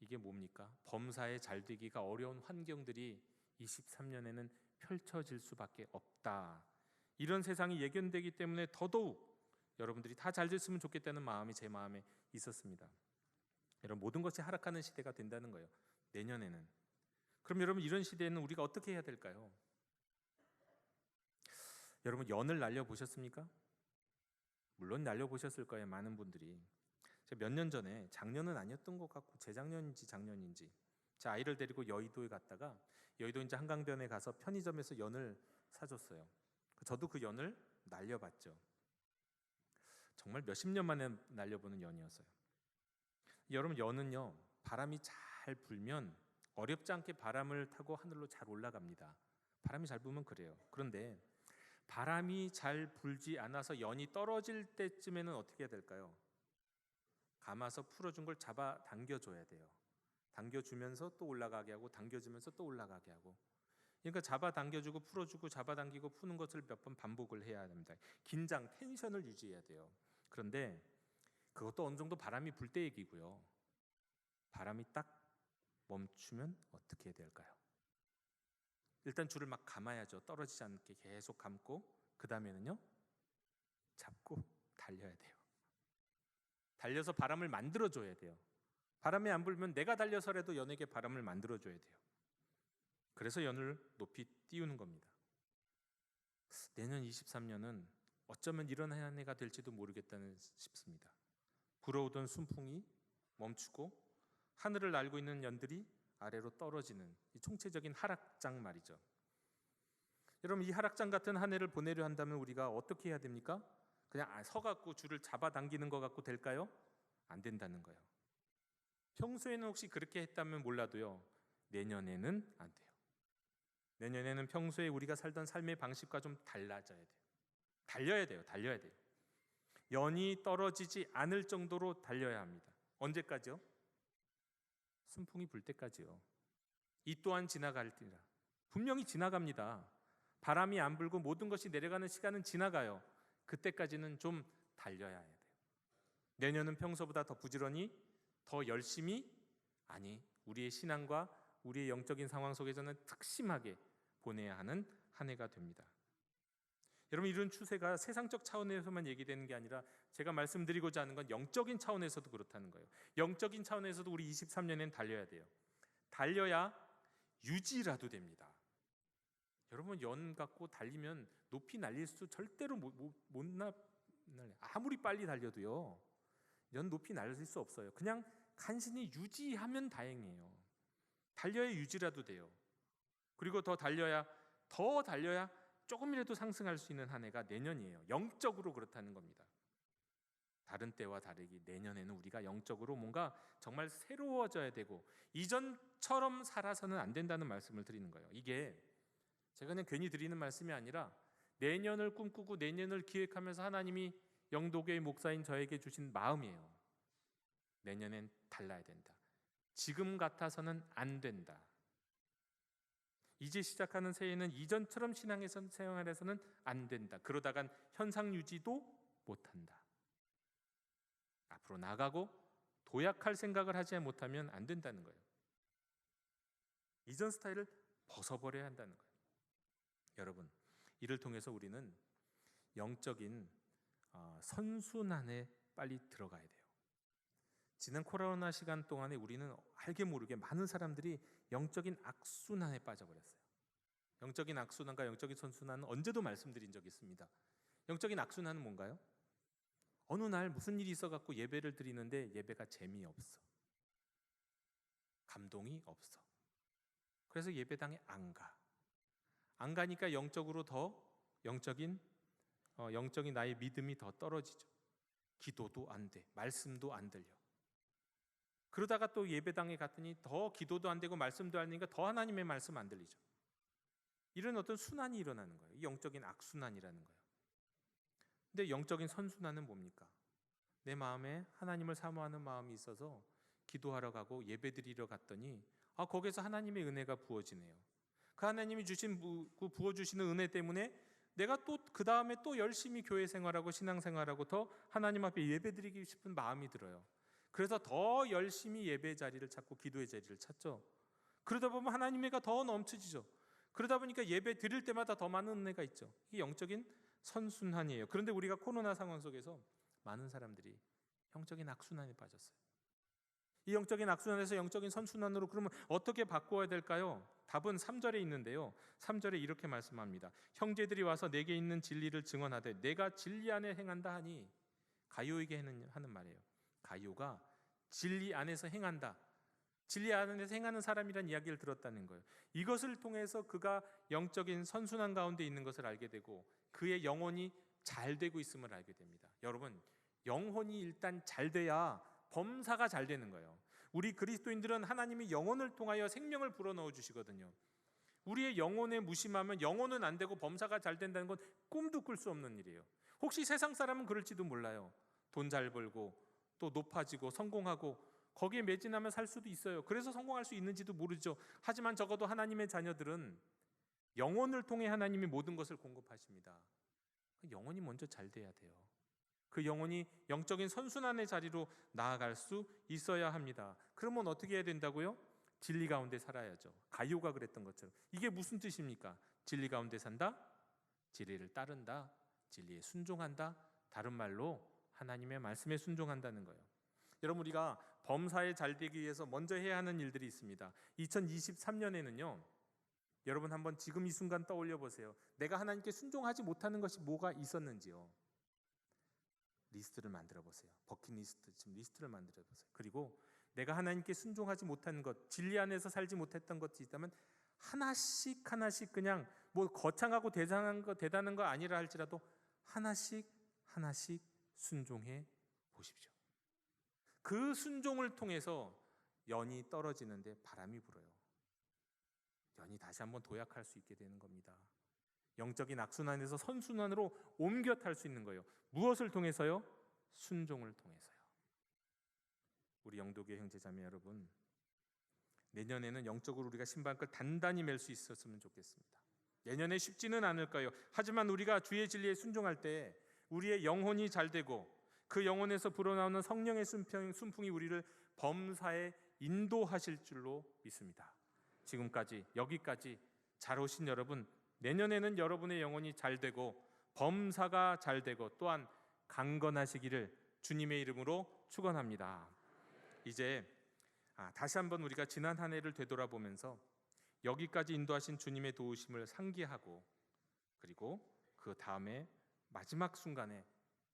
이게 뭡니까? 범사에 잘 되기가 어려운 환경들이 23년에는 펼쳐질 수밖에 없다. 이런 세상이 예견되기 때문에 더더욱 여러분들이 다 잘 됐으면 좋겠다는 마음이 제 마음에 있었습니다. 여러분 모든 것이 하락하는 시대가 된다는 거예요. 내년에는. 그럼 여러분 이런 시대에는 우리가 어떻게 해야 될까요? 여러분 연을 날려보셨습니까? 물론 날려보셨을 거예요. 많은 분들이. 제가 몇 년 전에, 작년은 아니었던 것 같고 재작년인지 작년인지 제 아이를 데리고 여의도에 갔다가 여의도 이제 한강변에 가서 편의점에서 연을 사줬어요. 저도 그 연을 날려봤죠. 정말 몇십 년 만에 날려보는 연이었어요. 여러분 연은요 바람이 잘 불면 어렵지 않게 바람을 타고 하늘로 잘 올라갑니다. 바람이 잘 불면 그래요. 그런데 바람이 잘 불지 않아서 연이 떨어질 때쯤에는 어떻게 해야 될까요? 감아서 풀어준 걸 잡아 당겨줘야 돼요. 당겨주면서 또 올라가게 하고 당겨주면서 또 올라가게 하고. 그러니까 잡아 당겨주고 풀어주고 잡아 당기고 푸는 것을 몇 번 반복을 해야 됩니다. 긴장, 텐션을 유지해야 돼요. 그런데 그것도 어느 정도 바람이 불 때 얘기고요. 바람이 딱 멈추면 어떻게 해야 될까요? 일단 줄을 막 감아야죠. 떨어지지 않게 계속 감고 그 다음에는요 잡고 달려야 돼요. 달려서 바람을 만들어줘야 돼요. 바람이 안 불면 내가 달려서라도 연에게 바람을 만들어줘야 돼요. 그래서 연을 높이 띄우는 겁니다. 내년 23년은 어쩌면 이런 한 해가 될지도 모르겠다는 싶습니다. 불어오던 순풍이 멈추고 하늘을 날고 있는 연들이 아래로 떨어지는 이 총체적인 하락장 말이죠. 여러분 이 하락장 같은 한 해를 보내려 한다면 우리가 어떻게 해야 됩니까? 그냥 서갖고 줄을 잡아당기는 것 갖고 될까요? 안 된다는 거예요. 평소에는 혹시 그렇게 했다면 몰라도요 내년에는 안 돼요. 내년에는 평소에 우리가 살던 삶의 방식과 좀 달라져야 돼요. 달려야 돼요. 연이 떨어지지 않을 정도로 달려야 합니다. 언제까지요? 순풍이 불 때까지요. 이 또한 지나갈지라. 분명히 지나갑니다. 바람이 안 불고 모든 것이 내려가는 시간은 지나가요. 그때까지는 좀 달려야 해야 돼요. 내년은 평소보다 더 부지런히, 더 열심히, 우리의 신앙과 우리의 영적인 상황 속에서는 특심하게 보내야 하는 한 해가 됩니다. 여러분 이런 추세가 세상적 차원에서만 얘기되는 게 아니라 제가 말씀드리고자 하는 건 영적인 차원에서도 그렇다는 거예요. 영적인 차원에서도 우리 23년엔 달려야 돼요. 달려야 유지라도 됩니다. 여러분 연 갖고 달리면 높이 날릴 수 절대로 못 날려. 아무리 빨리 달려도요 연 높이 날릴 수 없어요. 그냥 간신히 유지하면 다행이에요. 달려야 유지라도 돼요. 그리고 더 달려야 조금이라도 상승할 수 있는 한 해가 내년이에요. 영적으로 그렇다는 겁니다. 다른 때와 다르게 내년에는 우리가 영적으로 뭔가 정말 새로워져야 되고 이전처럼 살아서는 안 된다는 말씀을 드리는 거예요. 이게 제가 그냥 괜히 드리는 말씀이 아니라 내년을 꿈꾸고 내년을 기획하면서 하나님이 영도교회 목사인 저에게 주신 마음이에요. 내년엔 달라야 된다. 지금 같아서는 안 된다. 이제 시작하는 새해는 이전처럼 신앙생활에서는 안 된다. 그러다간 현상 유지도 못한다. 앞으로 나가고 도약할 생각을 하지 못하면 안 된다는 거예요. 이전 스타일을 벗어버려야 한다는 거예요. 여러분, 이를 통해서 우리는 영적인 선순환에 빨리 들어가야 돼요. 지난 코로나 시간 동안에 우리는 알게 모르게 많은 사람들이 영적인 악순환에 빠져버렸어요. 영적인 악순환과 영적인 선순환은 언제도 말씀드린 적이 있습니다. 영적인 악순환은 뭔가요? 어느 날 무슨 일이 있어갖고 예배를 드리는데 예배가 재미없어. 감동이 없어. 그래서 예배당에 안 가. 안 가니까 영적으로 더 영적인 나의 믿음이 더 떨어지죠. 기도도 안 돼. 말씀도 안 들려. 그러다가 또 예배당에 갔더니 더 기도도 안 되고 말씀도 안 되니까 더 하나님의 말씀 안 들리죠. 이런 어떤 순환이 일어나는 거예요. 이 영적인 악순환이라는 거예요. 근데 영적인 선순환은 뭡니까? 내 마음에 하나님을 사모하는 마음이 있어서 기도하러 가고 예배드리러 갔더니 거기에서 하나님의 은혜가 부어지네요. 그 하나님이 주신 부어주시는 은혜 때문에 내가 또 그 다음에 또 열심히 교회 생활하고 신앙생활하고 더 하나님 앞에 예배드리고 싶은 마음이 들어요. 그래서 더 열심히 예배 자리를 찾고 기도의 자리를 찾죠. 그러다 보면 하나님의 은혜가 더 넘쳐지죠. 그러다 보니까 예배 드릴 때마다 더 많은 은혜가 있죠. 이게 영적인 선순환이에요. 그런데 우리가 코로나 상황 속에서 많은 사람들이 영적인 악순환에 빠졌어요. 이 영적인 악순환에서 영적인 선순환으로 그러면 어떻게 바꿔야 될까요? 답은 3절에 있는데요. 3절에 이렇게 말씀합니다. 형제들이 와서 내게 있는 진리를 증언하되 내가 진리 안에 행한다 하니, 가요에게 하는 말이에요. 가요가 진리 안에서 행한다. 진리 안에서 행하는 사람이란 이야기를 들었다는 거예요. 이것을 통해서 그가 영적인 선순환 가운데 있는 것을 알게 되고 그의 영혼이 잘 되고 있음을 알게 됩니다. 여러분, 영혼이 일단 잘 돼야 범사가 잘 되는 거예요. 우리 그리스도인들은 하나님이 영혼을 통하여 생명을 불어넣어 주시거든요. 우리의 영혼에 무심하면 영혼은 안 되고 범사가 잘 된다는 건 꿈도 꿀 수 없는 일이에요. 혹시 세상 사람은 그럴지도 몰라요. 돈 잘 벌고 또 높아지고 성공하고 거기에 매진하면 살 수도 있어요. 그래서 성공할 수 있는지도 모르죠. 하지만 적어도 하나님의 자녀들은 영혼을 통해 하나님이 모든 것을 공급하십니다. 영혼이 먼저 잘 돼야 돼요. 그 영혼이 영적인 선순환의 자리로 나아갈 수 있어야 합니다. 그러면 어떻게 해야 된다고요? 진리 가운데 살아야죠. 가요가 그랬던 것처럼. 이게 무슨 뜻입니까? 진리 가운데 산다? 진리를 따른다? 진리에 순종한다? 다른 말로 하나님의 말씀에 순종한다는 거예요. 여러분, 우리가 범사에 잘 되기 위해서 먼저 해야 하는 일들이 있습니다. 2023년에는요. 여러분 한번 지금 이 순간 떠올려 보세요. 내가 하나님께 순종하지 못하는 것이 뭐가 있었는지요. 리스트를 만들어 보세요. 버킷리스트, 지금 리스트를 만들어 보세요. 그리고 내가 하나님께 순종하지 못한 것, 진리 안에서 살지 못했던 것이 있다면 하나씩 그냥 뭐 거창하고 대단한 거 아니라 할지라도 하나씩 순종해 보십시오. 그 순종을 통해서 연이 떨어지는데 바람이 불어요. 연이 다시 한번 도약할 수 있게 되는 겁니다. 영적인 악순환에서 선순환으로 옮겨 탈 수 있는 거예요. 무엇을 통해서요? 순종을 통해서요. 우리 영도교회 형제자매 여러분, 내년에는 영적으로 우리가 신방을 단단히 맬 수 있었으면 좋겠습니다. 내년에 쉽지는 않을 거예요. 하지만 우리가 주의 진리에 순종할 때 우리의 영혼이 잘 되고 그 영혼에서 불어나오는 성령의 순풍이 우리를 범사에 인도하실 줄로 믿습니다. 지금까지 여기까지 잘 오신 여러분, 내년에는 여러분의 영혼이 잘 되고 범사가 잘 되고 또한 강건하시기를 주님의 이름으로 축원합니다. 이제 다시 한번 우리가 지난 한 해를 되돌아보면서 여기까지 인도하신 주님의 도우심을 상기하고, 그리고 그 다음에 마지막 순간에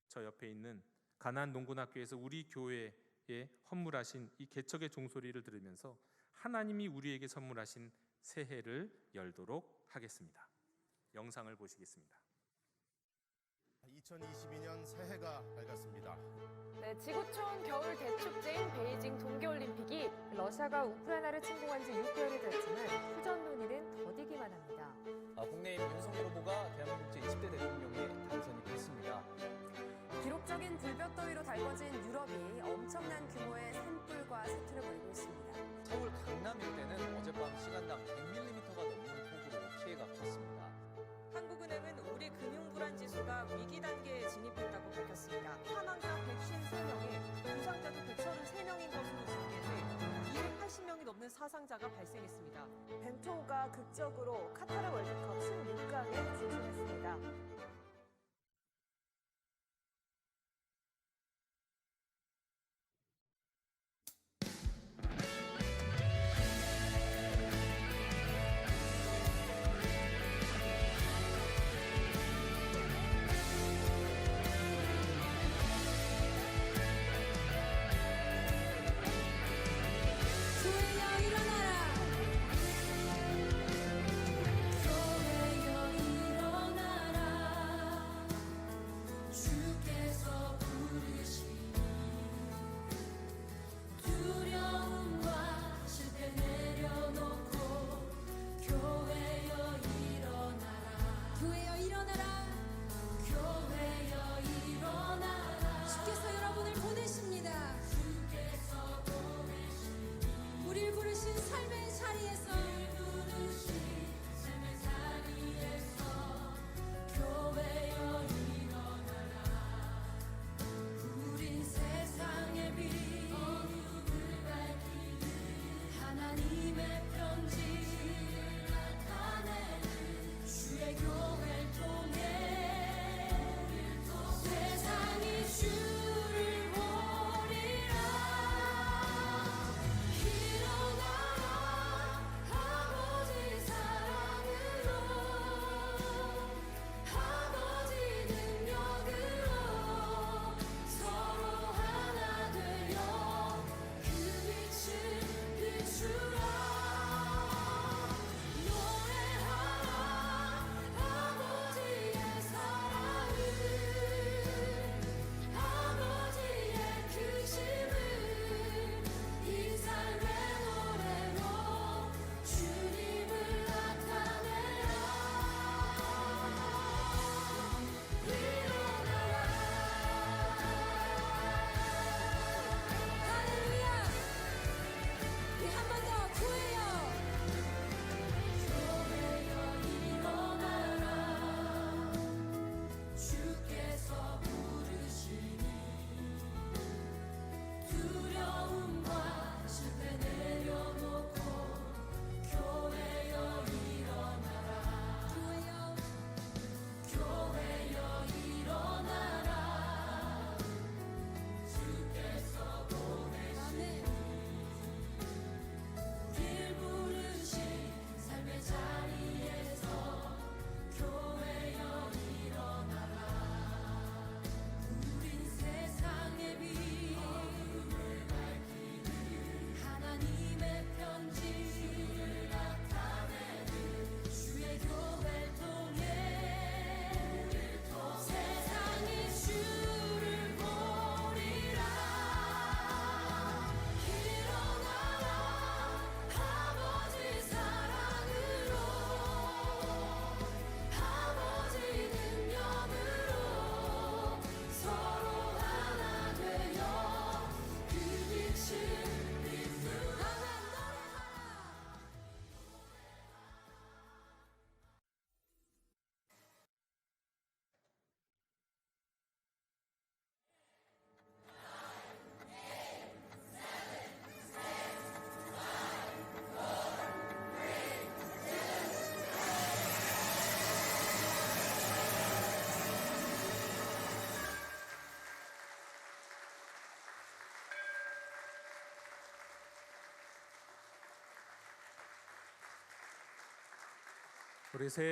저 옆에 있는 가나안 농군학교에서 우리 교회에 헌물하신 이 개척의 종소리를 들으면서 하나님이 우리에게 선물하신 새해를 열도록 하겠습니다. 영상을 보시겠습니다. 2022년 새해가 밝았습니다. 네, 지구촌 겨울 대축제인 베이징 동계올림픽이 러시아가 우크라이나를 침공한 지 6개월이 됐지만 후전 논의는 더디기만 합니다. 국내임 윤석열 후보가 대한민국 제20대 대통령에 당선이 됐습니다. 기록적인 불볕더위로 달궈진 유럽이 엄청난 규모의 산불과 사투를 벌이고 있습니다. 서울 강남 일대는 어젯밤 시간당 100mm가 넘는 없는 사상자가 발생했습니다. 벤토가 극적으로 카타르 월드컵 16강에 진출했습니다.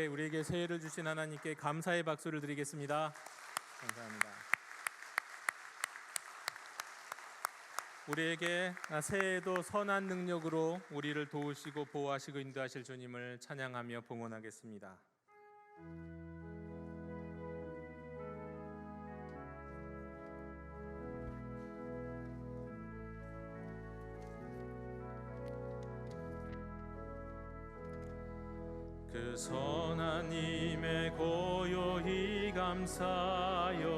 우리에게 새해를 주신 하나님께 감사의 박수를 드리겠습니다. 감사합니다. 우리에게 새해에도 선한 능력으로 우리를 도우시고 보호하시고 인도하실 주님을 찬양하며 봉헌하겠습니다. 그 선한 힘에 고요히 감사하여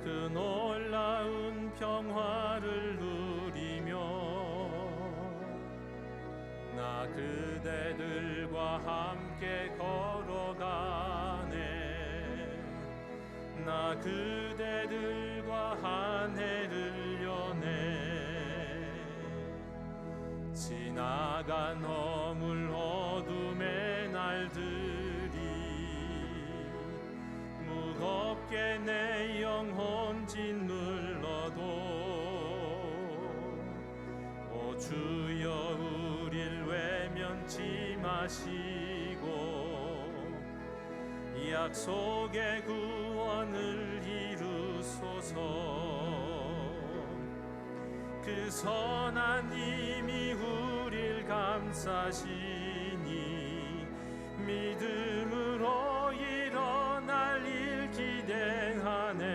그 놀라운 평화를 누리며 나 그대들과 함께 걸어가네. 나 그대들과 한 해를 여네. 지나간 허물 어둠의 날들이 무겁게 내 영혼 짓눌러도 오 주여 우릴 외면치 마시고 약속의 구원을 이루소서. 그 선한 님이 우릴 감싸시니 믿음으로 일어날 일 기대하네.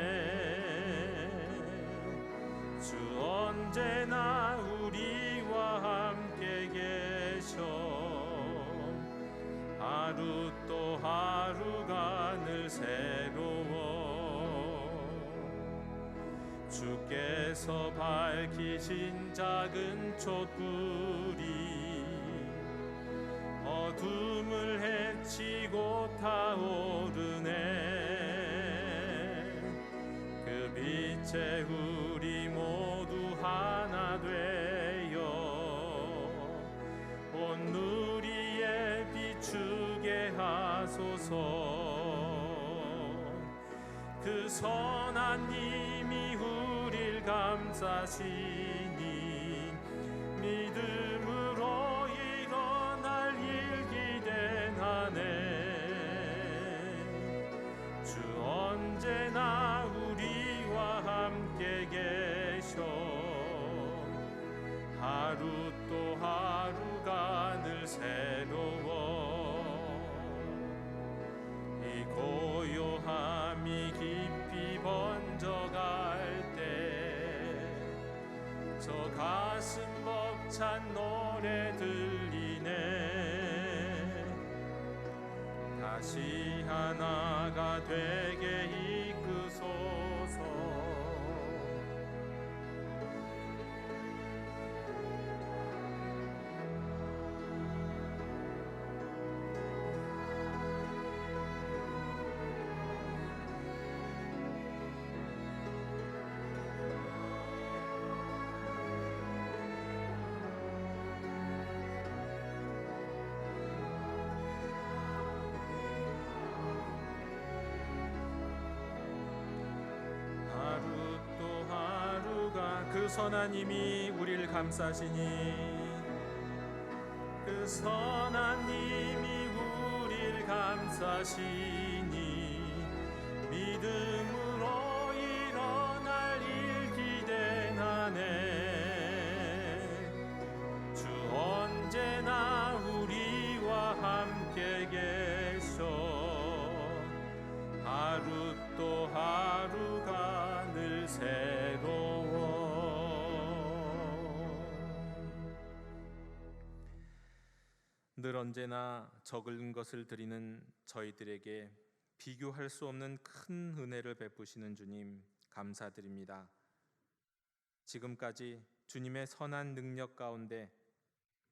주 언제나 우리와 함께 계셔. 하루 또 하루가 늘 새로워. 주께서 밝히신 작은 촛불이 어둠을 헤치고 타오르네. 그 빛에 우리 모두 하나 되어 온 누리에 비추게 하소서. 그 선한 님이 우릴 감싸시니 믿음으로 일어날 일 기대하네. 주 언제나 우리와 함께 계셔. 하루 또 하루가 늘 새로워. 이 고요함이 깊이 번져갈 때 저 가슴 벅찬 노래 들리네. 다시 하나가 되게 이끄소서. 그 선한 님이 우리를 감싸시니 그 선한 님이 우릴 감싸시니 믿음으로 일어날 일 기대하네. 주 언제나 우리와 함께 계셔. 하루 또 하루가 늘 새로워. 늘 언제나 적은 것을 드리는 저희들에게 비교할 수 없는 큰 은혜를 베푸시는 주님 감사드립니다. 지금까지 주님의 선한 능력 가운데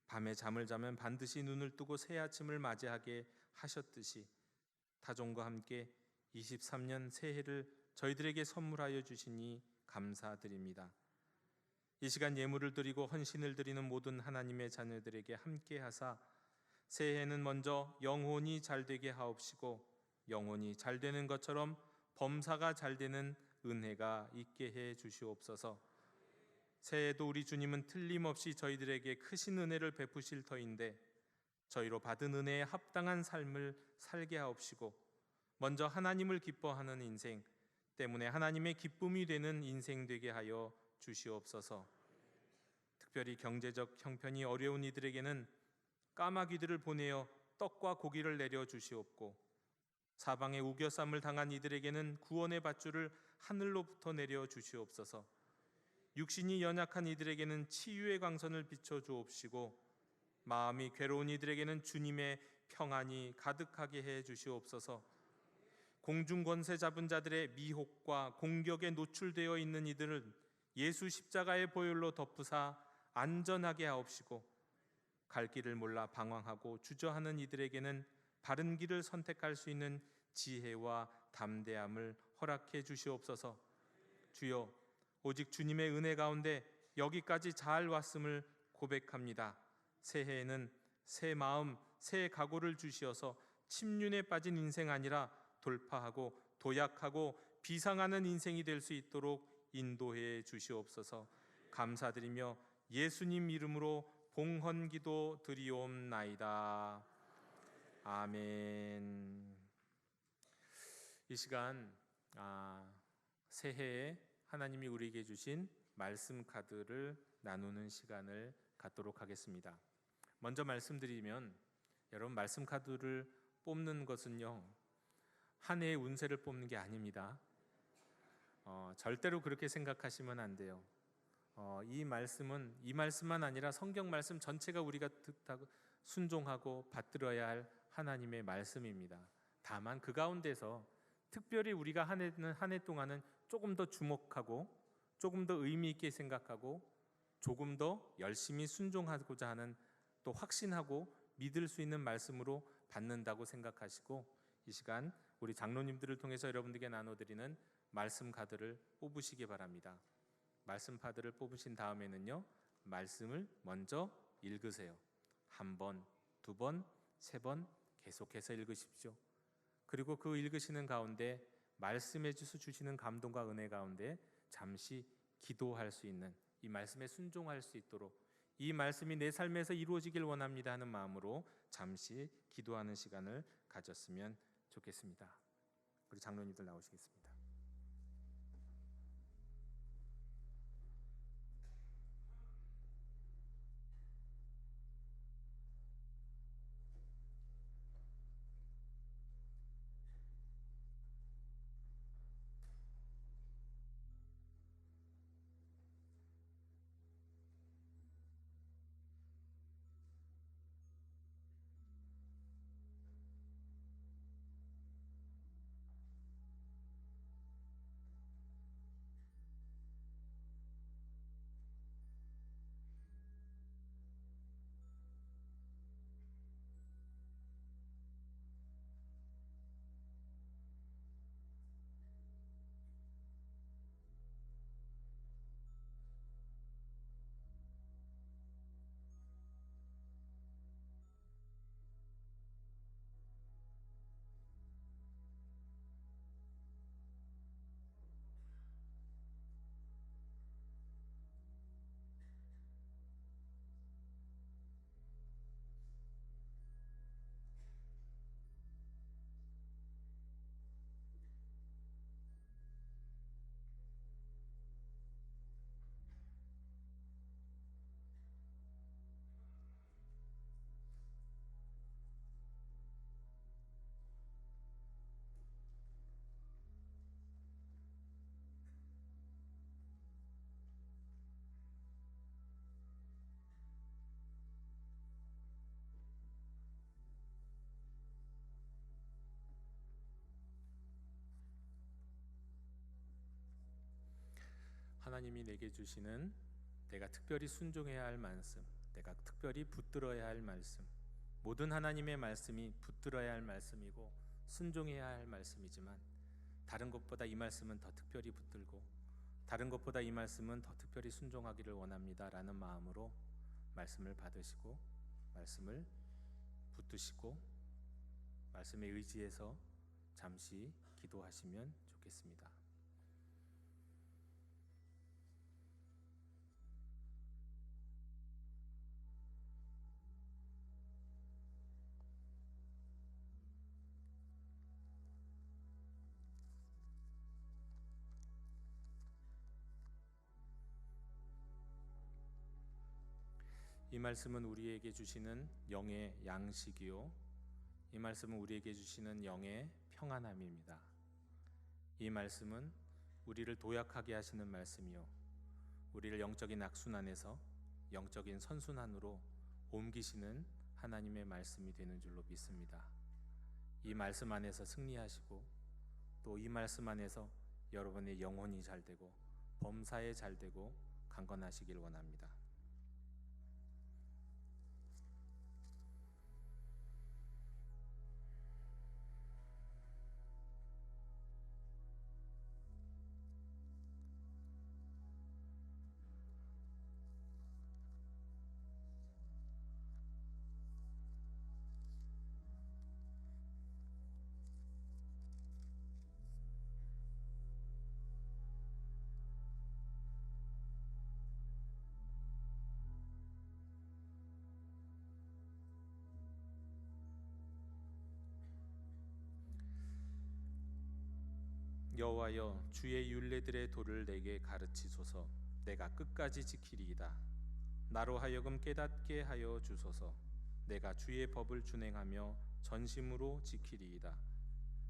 밤에 잠을 자면 반드시 눈을 뜨고 새 아침을 맞이하게 하셨듯이 타종과 함께 23년 새해를 저희들에게 선물하여 주시니 감사드립니다. 이 시간 예물을 드리고 헌신을 드리는 모든 하나님의 자녀들에게 함께 하사 새해에는 먼저 영혼이 잘되게 하옵시고 영혼이 잘되는 것처럼 범사가 잘되는 은혜가 있게 해 주시옵소서. 새해에도 우리 주님은 틀림없이 저희들에게 크신 은혜를 베푸실 터인데 저희로 받은 은혜에 합당한 삶을 살게 하옵시고 먼저 하나님을 기뻐하는 인생 때문에 하나님의 기쁨이 되는 인생 되게 하여 주시옵소서. 특별히 경제적 형편이 어려운 이들에게는 까마귀들을 보내어 떡과 고기를 내려 주시옵고 사방에 우겨쌈을 당한 이들에게는 구원의 밧줄을 하늘로부터 내려 주시옵소서. 육신이 연약한 이들에게는 치유의 광선을 비춰 주옵시고 마음이 괴로운 이들에게는 주님의 평안이 가득하게 해 주시옵소서. 공중 권세 잡은 자들의 미혹과 공격에 노출되어 있는 이들은 예수 십자가의 보혈로 덮으사 안전하게 하옵시고 갈 길을 몰라 방황하고 주저하는 이들에게는 바른 길을 선택할 수 있는 지혜와 담대함을 허락해 주시옵소서. 주여, 오직 주님의 은혜 가운데 여기까지 잘 왔음을 고백합니다. 새해에는 새 마음, 새 각오를 주시어서 침륜에 빠진 인생 아니라 돌파하고 도약하고 비상하는 인생이 될 수 있도록 인도해 주시옵소서. 감사드리며 예수님 이름으로 봉헌기도 드리옵나이다. 아멘. 이 시간 새해에 하나님이 우리에게 주신 말씀 카드를 나누는 시간을 갖도록 하겠습니다. 먼저 말씀드리면 여러분, 말씀 카드를 뽑는 것은요, 한 해의 운세를 뽑는 게 아닙니다. 절대로 그렇게 생각하시면 안 돼요. 이 말씀만 아니라 성경 말씀 전체가 우리가 듣고 순종하고 받들어야 할 하나님의 말씀입니다. 다만 그 가운데서 특별히 우리가 한 해 동안은 조금 더 주목하고 조금 더 의미 있게 생각하고 조금 더 열심히 순종하고자 하는, 또 확신하고 믿을 수 있는 말씀으로 받는다고 생각하시고, 이 시간 우리 장로님들을 통해서 여러분들에게 나눠드리는 말씀 카드를 뽑으시기 바랍니다. 말씀 카드를 뽑으신 다음에는요, 말씀을 먼저 읽으세요. 한 번, 두 번, 세 번 계속해서 읽으십시오. 그리고 그 읽으시는 가운데 말씀해 주시는 감동과 은혜 가운데 잠시 기도할 수 있는, 이 말씀에 순종할 수 있도록, 이 말씀이 내 삶에서 이루어지길 원합니다 하는 마음으로 잠시 기도하는 시간을 가졌으면 좋겠습니다. 우리 장로님들 나오시겠습니다. 하나님이 내게 주시는, 내가 특별히 순종해야 할 말씀, 내가 특별히 붙들어야 할 말씀, 모든 하나님의 말씀이 붙들어야 할 말씀이고 순종해야 할 말씀이지만, 다른 것보다 이 말씀은 더 특별히 붙들고 다른 것보다 이 말씀은 더 특별히 순종하기를 원합니다 라는 마음으로 말씀을 받으시고 말씀을 붙드시고 말씀에 의지해서 잠시 기도하시면 좋겠습니다. 이 말씀은 우리에게 주시는 영의 양식이요, 이 말씀은 우리에게 주시는 영의 평안함입니다. 이 말씀은 우리를 도약하게 하시는 말씀이요, 우리를 영적인 악순환에서 영적인 선순환으로 옮기시는 하나님의 말씀이 되는 줄로 믿습니다. 이 말씀 안에서 승리하시고 또 이 말씀 안에서 여러분의 영혼이 잘되고 범사에 잘되고 강건하시길 원합니다. 여호와여, 주의 율례들의 도를 내게 가르치소서. 내가 끝까지 지키리이다. 나로 하여금 깨닫게 하여 주소서. 내가 주의 법을 준행하며 전심으로 지키리이다.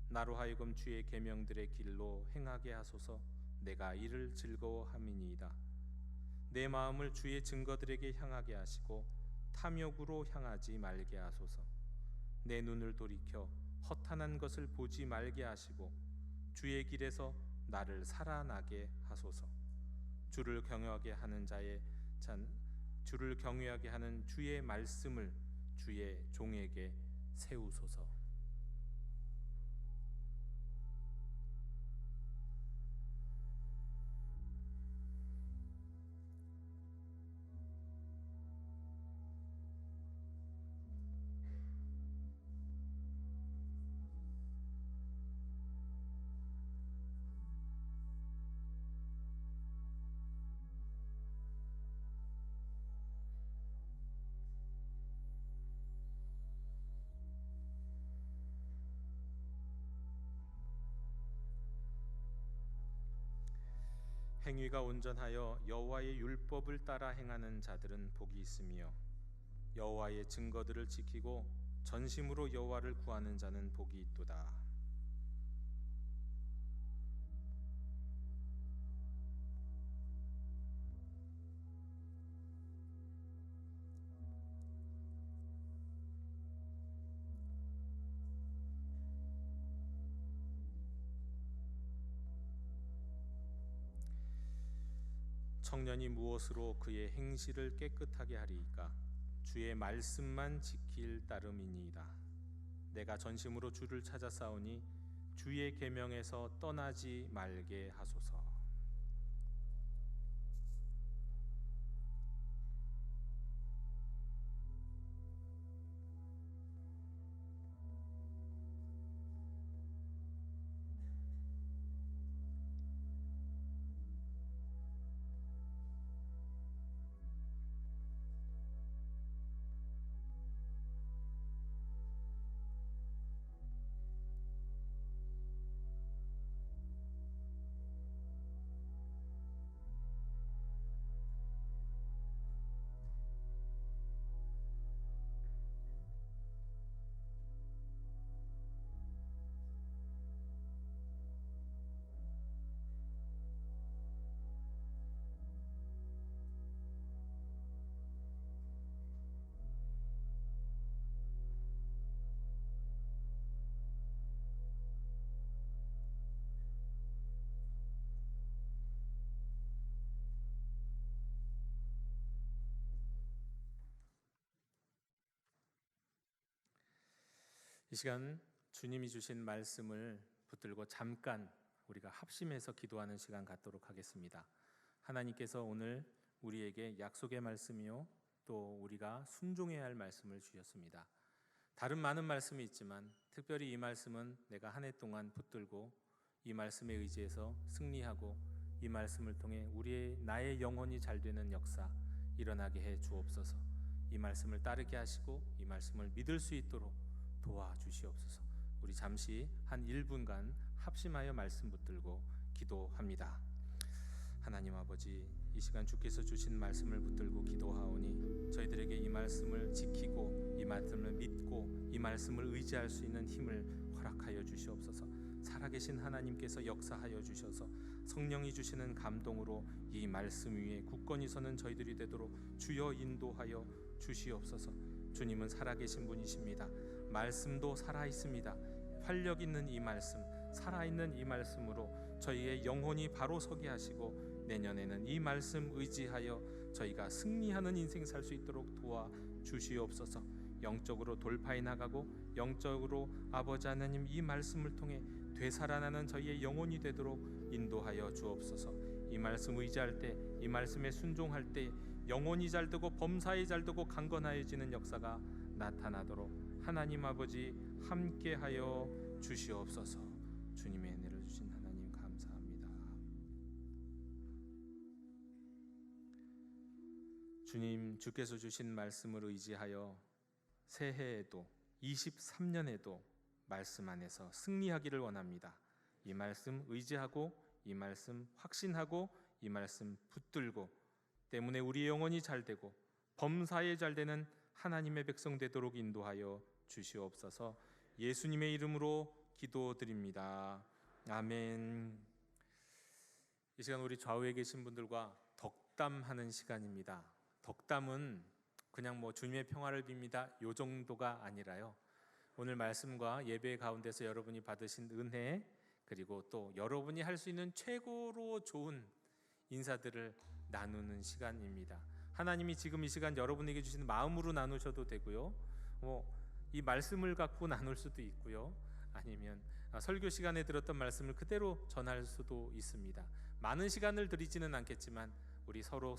나로 하여금 주의 계명들의 길로 행하게 하소서. 내가 이를 즐거워함이니이다. 내 마음을 주의 증거들에게 향하게 하시고 탐욕으로 향하지 말게 하소서. 내 눈을 돌이켜 허탄한 것을 보지 말게 하시고 주의 길에서 나를 살아나게 하소서. 주를 경외하게 하는 주의 말씀을 주의 종에게 세우소서. 행위가 온전하여 여호와의 율법을 따라 행하는 자들은 복이 있으며 여호와의 증거들을 지키고 전심으로 여호와를 구하는 자는 복이 있도다. 청년이 무엇으로 그의 행실을 깨끗하게 하리이까? 주의 말씀만 지킬 따름이니이다. 내가 전심으로 주를 찾아 싸우니 주의 계명에서 떠나지 말게 하소서. 이 시간 주님이 주신 말씀을 붙들고 잠깐 우리가 합심해서 기도하는 시간 갖도록 하겠습니다. 하나님께서 오늘 우리에게 약속의 말씀이요 또 우리가 순종해야 할 말씀을 주셨습니다. 다른 많은 말씀이 있지만 특별히 이 말씀은 내가 한 해 동안 붙들고 이 말씀에 의지해서 승리하고 이 말씀을 통해 나의 영혼이 잘 되는 역사 일어나게 해 주옵소서. 이 말씀을 따르게 하시고 이 말씀을 믿을 수 있도록 도와주시옵소서. 우리 잠시 한 1분간 합심하여 말씀 붙들고 기도합니다. 하나님 아버지, 이 시간 주께서 주신 말씀을 붙들고 기도하오니 저희들에게 이 말씀을 지키고 이 말씀을 믿고 이 말씀을 의지할 수 있는 힘을 허락하여 주시옵소서. 살아계신 하나님께서 역사하여 주셔서 성령이 주시는 감동으로 이 말씀 위에 굳건히 서는 저희들이 되도록 주여 인도하여 주시옵소서. 주님은 살아계신 분이십니다. 말씀도 살아있습니다. 활력 있는 이 말씀, 살아있는 이 말씀으로 저희의 영혼이 바로 서게 하시고 내년에는 이 말씀 의지하여 저희가 승리하는 인생 살 수 있도록 도와주시옵소서. 영적으로 돌파해 나가고 영적으로 아버지 하나님 이 말씀을 통해 되살아나는 저희의 영혼이 되도록 인도하여 주옵소서. 이 말씀 의지할 때, 이 말씀에 순종할 때 영혼이 잘 되고 범사에 잘 되고 강건하여지는 역사가 나타나도록 하나님 아버지 함께하여 주시옵소서. 주님의 은혜를 주신 하나님 감사합니다. 주님, 주께서 주신 말씀을 의지하여 새해에도 23년에도 말씀 안에서 승리하기를 원합니다. 이 말씀 의지하고 이 말씀 확신하고 이 말씀 붙들고 때문에 우리 영혼이 잘 되고 범사에 잘 되는 하나님의 백성 되도록 인도하여 주시옵소서. 예수님의 이름으로 기도드립니다. 아멘. 이 시간 우리 좌우에 계신 분들과 덕담하는 시간입니다. 덕담은 그냥 주님의 평화를 빕니다 요 정도가 아니라요, 오늘 말씀과 예배 가운데서 여러분이 받으신 은혜, 그리고 또 여러분이 할 수 있는 최고로 좋은 인사들을 나누는 시간입니다. 하나님이 지금 이 시간 여러분에게 주시는 마음으로 나누셔도 되고요, 이 말씀을 갖고 나눌 수도 있고요, 아니면 설교 시간에 들었던 말씀을 그대로 전할 수도 있습니다. 많은 시간을 드리지는 않겠지만 우리 서로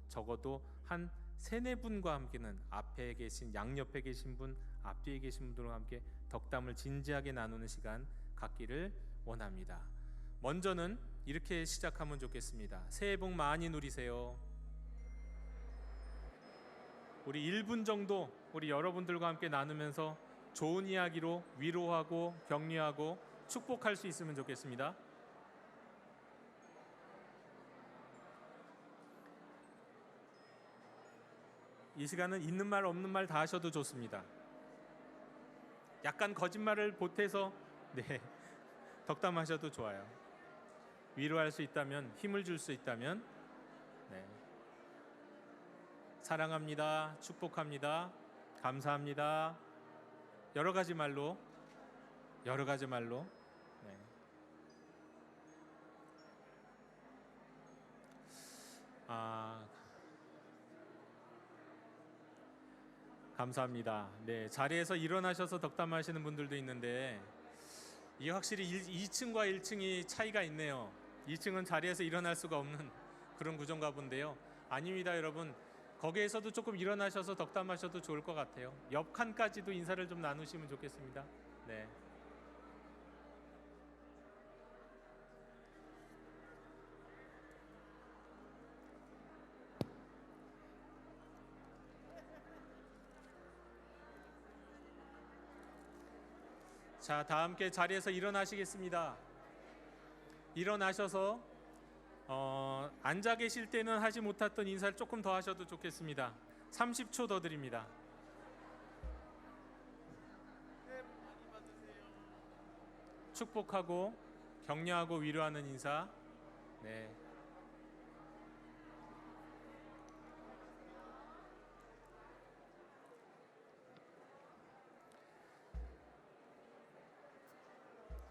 적어도 한 3-4분과 함께는 앞에 계신, 양옆에 계신 분, 앞뒤에 계신 분들과 함께 덕담을 진지하게 나누는 시간 갖기를 원합니다. 먼저는 이렇게 시작하면 좋겠습니다. 새해 복 많이 누리세요. 우리 1분 정도 우리 여러분들과 함께 나누면서 좋은 이야기로 위로하고 격려하고 축복할 수 있으면 좋겠습니다. 이 시간은 있는 말 없는 말 다 하셔도 좋습니다. 약간 거짓말을 보태서 덕담하셔도 좋아요. 위로할 수 있다면, 힘을 줄 수 있다면, 사랑합니다, 축복합니다, 감사합니다, 여러 가지 말로 감사합니다. 자리에서 일어나셔서 덕담하시는 분들도 있는데 이게 확실히 2층과 1층이 차이가 있네요. 2층은 자리에서 일어날 수가 없는 그런 구조인가 본데요. 아닙니다, 여러분. 거기에서도 조금 일어나셔서 덕담하셔도 좋을 것 같아요. 옆 칸까지도 인사를 좀 나누시면 좋겠습니다. 자, 다 함께 자리에서 일어나시겠습니다. 일어나셔서 앉아 계실 때는 하지 못했던 인사를 조금 더 하셔도 좋겠습니다. 30초 더 드립니다. 축복하고 격려하고 위로하는 인사.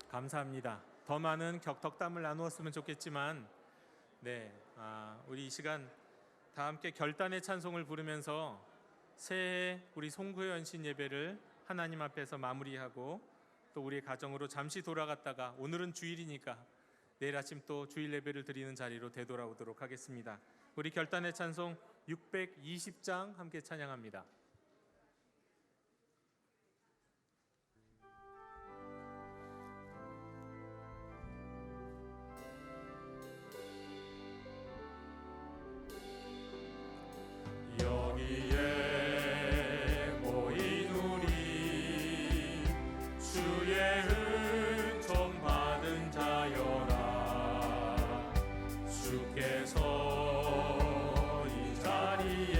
감사합니다. 더 많은 덕담을 나누었으면 좋겠지만 우리 이 시간 다 함께 결단의 찬송을 부르면서 새해 우리 송구의 연신 예배를 하나님 앞에서 마무리하고 또 우리의 가정으로 잠시 돌아갔다가 오늘은 주일이니까 내일 아침 또 주일 예배를 드리는 자리로 되돌아오도록 하겠습니다. 우리 결단의 찬송 620장 함께 찬양합니다. 여기에 모인 우리 주의 은총 받은 자여라. 주께서 이 자리에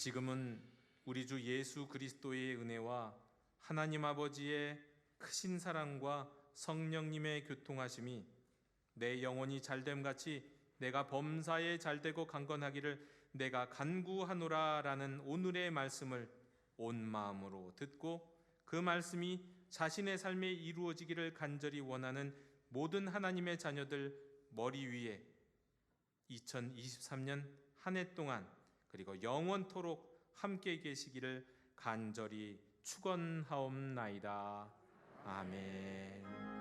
지금은 우리 주 예수 그리스도의 은혜와 하나님 아버지의 크신 사랑과 성령님의 교통하심이 내 영혼이 잘됨 같이 내가 범사에 잘되고 강건하기를 내가 간구하노라 라는 오늘의 말씀을 온 마음으로 듣고 그 말씀이 자신의 삶에 이루어지기를 간절히 원하는 모든 하나님의 자녀들 머리 위에 2023년 한 해 동안 그리고 영원토록 함께 계시기를 간절히 축원하옵나이다. 아멘.